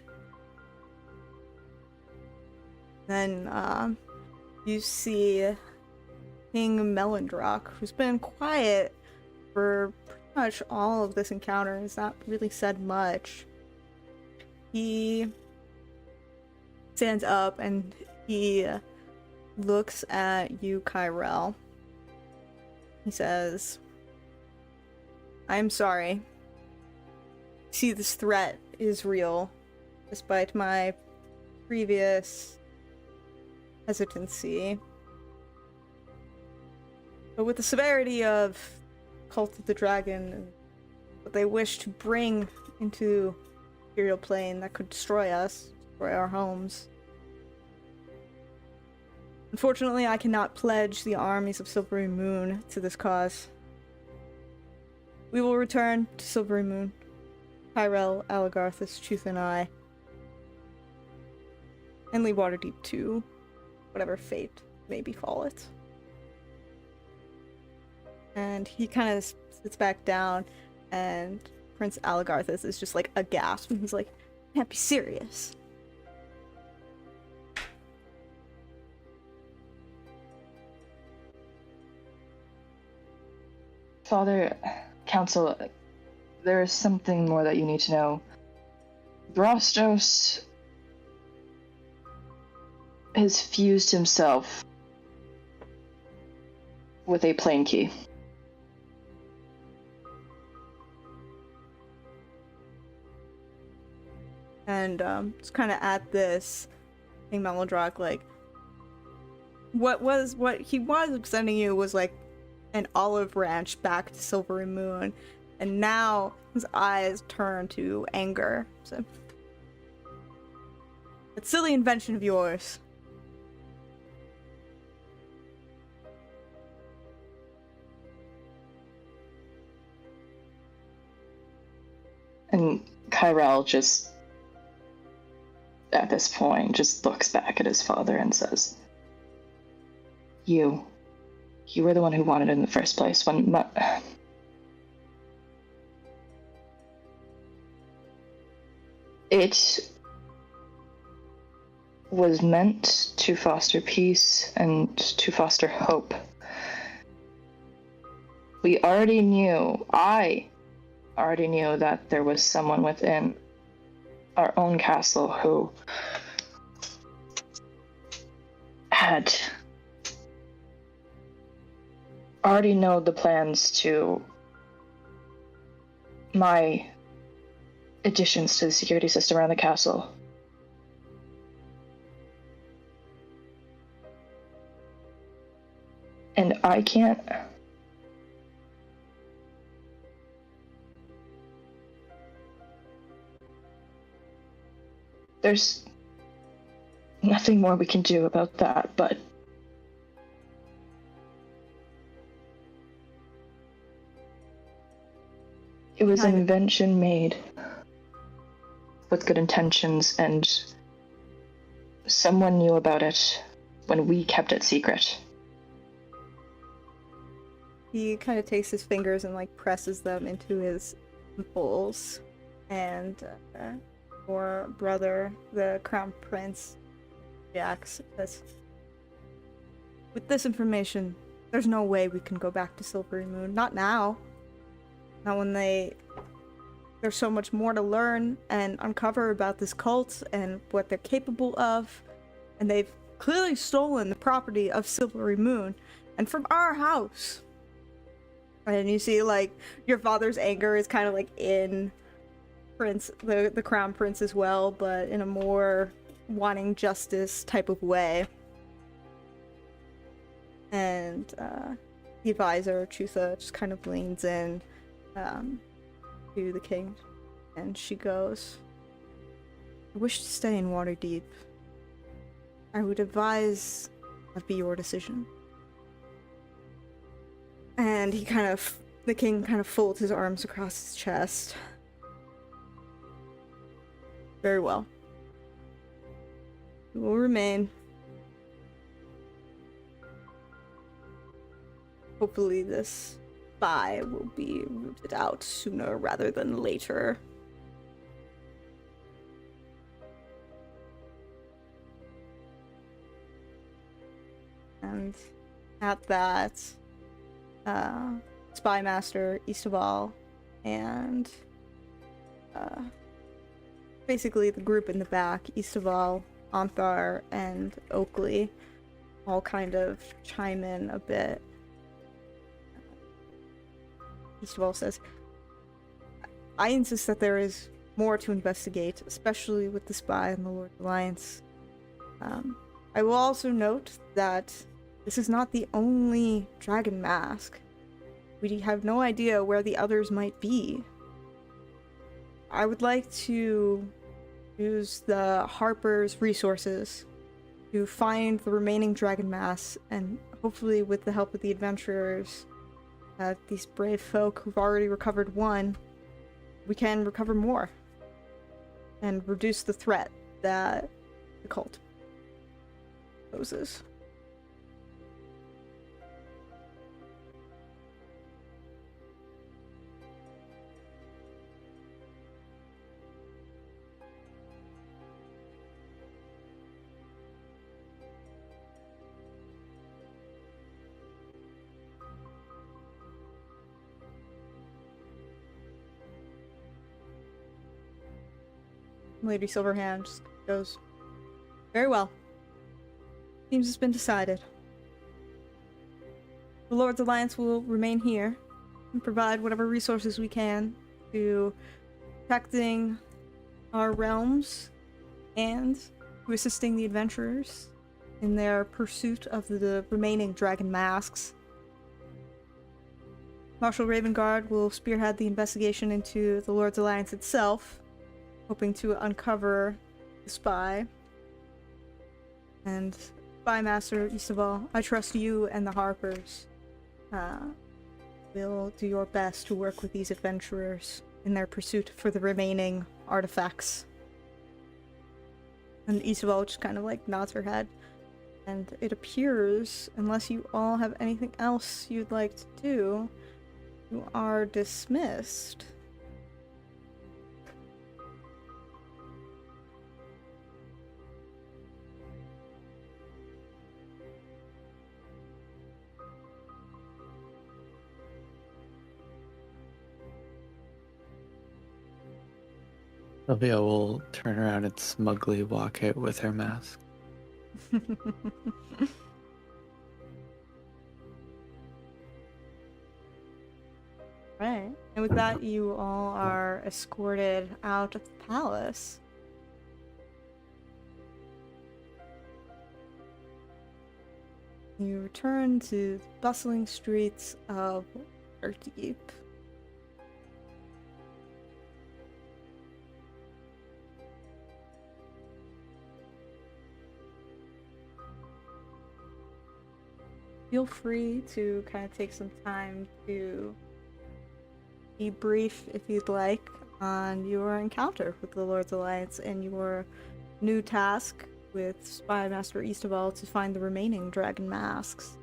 Then you see King Melendrock, who's been quiet for pretty much all of this encounter, has not really said much. He stands up and he looks at you, Kyrell. He says, "I'm sorry. See, this threat is real, despite my previous hesitancy. But with the severity of Cult of the Dragon and what they wish to bring into Imperial Plane that could destroy us, destroy our homes, unfortunately I cannot pledge the armies of Silvery Moon to this cause. We will return to Silvery Moon, Tyrell, Aligarthus, Truth, and I, and leave Waterdeep to whatever fate may befall it." And he kind of sits back down, and Prince Aligarthus is just like aghast, and he's like, "Can't be serious." Father, Council, there is something more that you need to know. Brostos has fused himself with a plane key. And it's kind of at this, King Melodrock, like, what he was sending you was like an olive branch back to Silvery Moon, and now his eyes turn to anger. So, that silly invention of yours. And Kyrell just, at this point, just looks back at his father and says, You were the one who wanted it in the first place. It was meant to foster peace and to foster hope. I already knew that there was someone within our own castle who had already known the plans to my additions to the security system around the castle. And I can't... There's nothing more we can do about that, but It was an Kind of. invention made with good intentions, and someone knew about it when we kept it secret. He kind of takes his fingers and like presses them into his temples, and your brother, the Crown Prince, reacts. Says, "With this information, there's no way we can go back to Silvery Moon. Not now. Not when there's so much more to learn and uncover about this cult and what they're capable of, and they've clearly stolen the property of Silvery Moon and from our house." And you see, like, your father's anger is kind of like in the Crown Prince as well, but in a more wanting justice type of way. And the advisor, Chutha, just kind of leans in to the king, and she goes, "I wish to stay in Waterdeep. I would advise that be your decision." And the king kind of folds his arms across his chest. "Very well. You will remain. Hopefully this spy will be rooted out sooner rather than later." And at that, Spy Master Eastaval and basically the group in the back, Eastaval, Anthar, and Oakley, all kind of chime in a bit. Eastaval says, "I insist that there is more to investigate, especially with the spy and the Lord's Alliance. I will also note that this is not the only dragon mask. We have no idea where the others might be. I would like to use the Harper's resources to find the remaining dragon masks, and hopefully with the help of the adventurers, these brave folk who've already recovered one, we can recover more and reduce the threat that the cult poses." Lady Silverhand just goes, "Very well. Seems it's been decided. The Lord's Alliance will remain here and provide whatever resources we can to protecting our realms and to assisting the adventurers in their pursuit of the remaining dragon masks. Marshal Ravengard will spearhead the investigation into the Lord's Alliance itself, hoping to uncover the spy. And Spy Master Eastaval, I trust you and the Harpers will do your best to work with these adventurers in their pursuit for the remaining artifacts." And Eastaval just kind of like nods her head. And it appears, unless you all have anything else you'd like to do, you are dismissed. Sylvia will turn around and smugly walk out with her mask. Right. And with that, you all are escorted out of the palace. You return to the bustling streets of Waterdeep. Feel free to kind of take some time to be brief, if you'd like, on your encounter with the Lord's Alliance and your new task with Spy Master Eastaval to find the remaining dragon masks.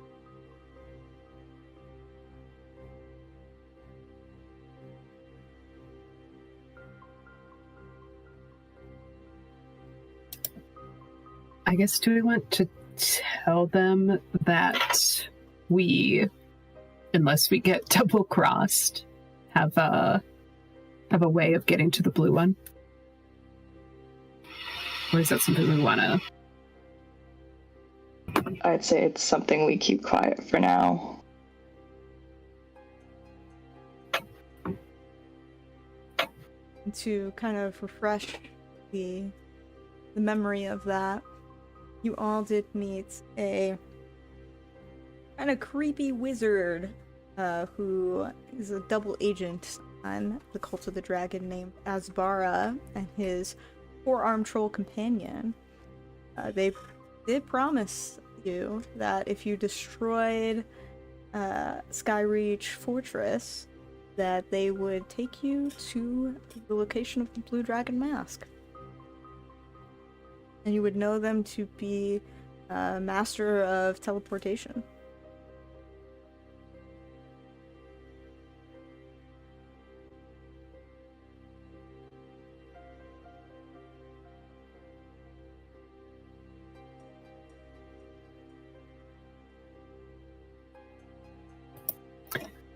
I guess, do we want to tell them that we, unless we get double-crossed, have a way of getting to the blue one? Or is that something we want to... I'd say it's something we keep quiet for now. To kind of refresh the memory of that, you all did meet a kind of creepy wizard who is a double agent on the Cult of the Dragon named Asbara and his four-armed troll companion. They did promise you that if you destroyed Skyreach Fortress, that they would take you to the location of the Blue Dragon Mask. And you would know them to be master of teleportation.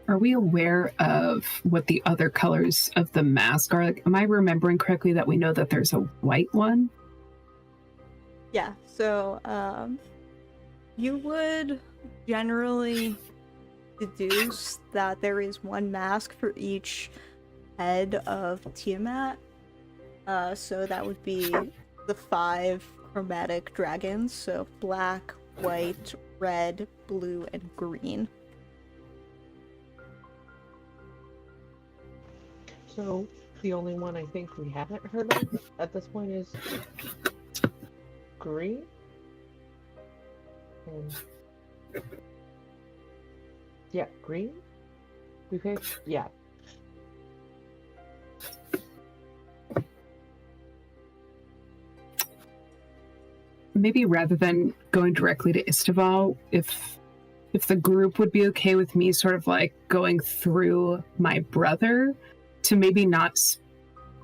Are we aware of what the other colors of the mask are? Like, am I remembering correctly that we know that there's a white one? Yeah, so you would generally deduce that there is one mask for each head of Tiamat. So that would be the 5 chromatic dragons, so black, white, red, blue, and green. So the only one I think we haven't heard of at this point is green. And yeah, green. We picked, yeah. Maybe rather than going directly to Istaval, if the group would be okay with me sort of like going through my brother to maybe not,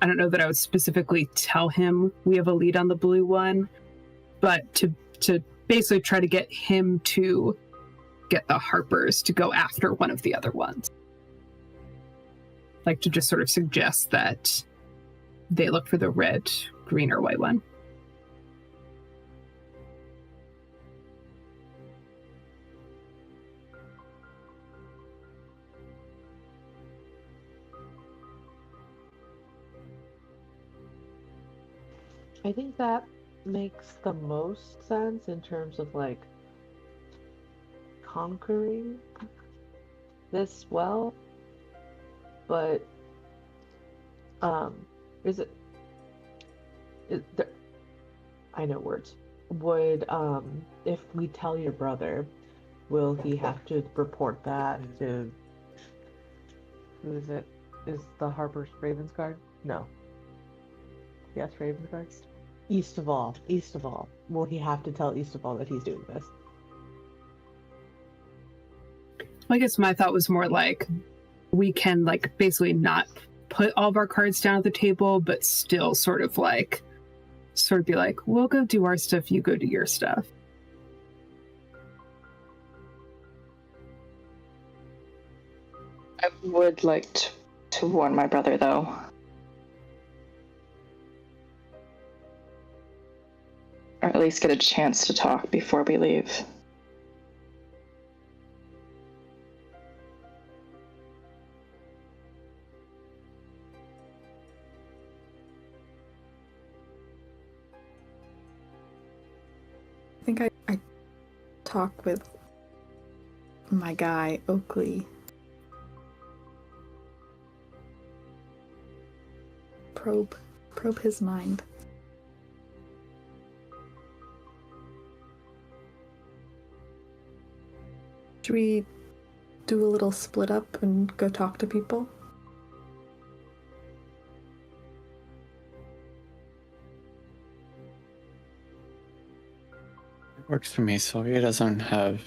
I don't know that I would specifically tell him we have a lead on the blue one, but to basically try to get him to get the Harpers to go after one of the other ones. Like to just sort of suggest that they look for the red, green, or white one. I think that makes the most sense in terms of like conquering this well, but is there, I know words. Would if we tell your brother, will he have to report that to who is it? Is the Harper's Ravensguard? No. Yes, Ravensguard. Eastaval. Will he have to tell Eastaval that he's doing this? I guess my thought was more like we can like basically not put all of our cards down at the table, but still sort of be like, we'll go do our stuff, you go do your stuff. I would like to warn my brother, though. Or at least get a chance to talk before we leave. I think I talk with my guy, Oakley. Probe his mind. Should we do a little split up and go talk to people? Works for me. Sylvia doesn't have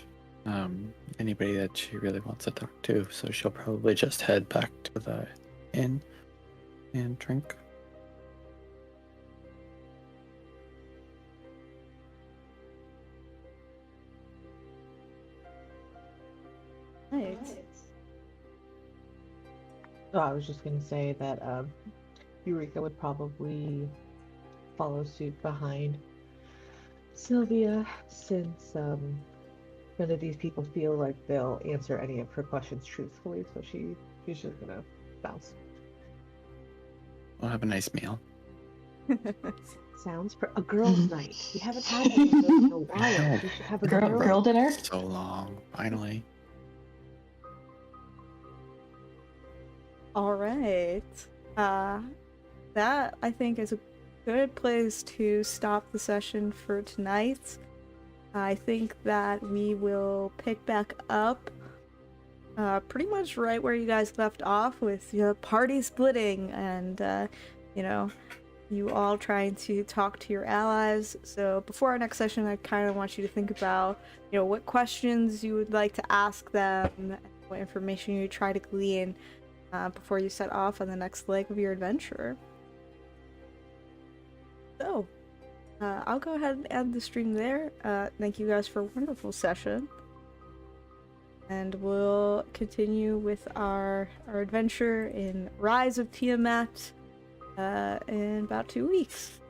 anybody that she really wants to talk to, so she'll probably just head back to the inn and drink. Right. Oh, I was just gonna say that Eureka would probably follow suit behind Sylvia, since none of these people feel like they'll answer any of her questions truthfully, so she's just gonna bounce. We'll have a nice meal. Sounds a girls' night. We haven't had one of those in a while. We should have a Girl dinner? So long, finally. All right. That I think is a good place to stop the session for tonight. I think that we will pick back up pretty much right where you guys left off, with party splitting and you all trying to talk to your allies. So before our next session, I kind of want you to think about what questions you would like to ask them, and what information you try to glean before you set off on the next leg of your adventure. So, I'll go ahead and end the stream there. Thank you guys for a wonderful session. And we'll continue with our adventure in Rise of Tiamat in about 2 weeks.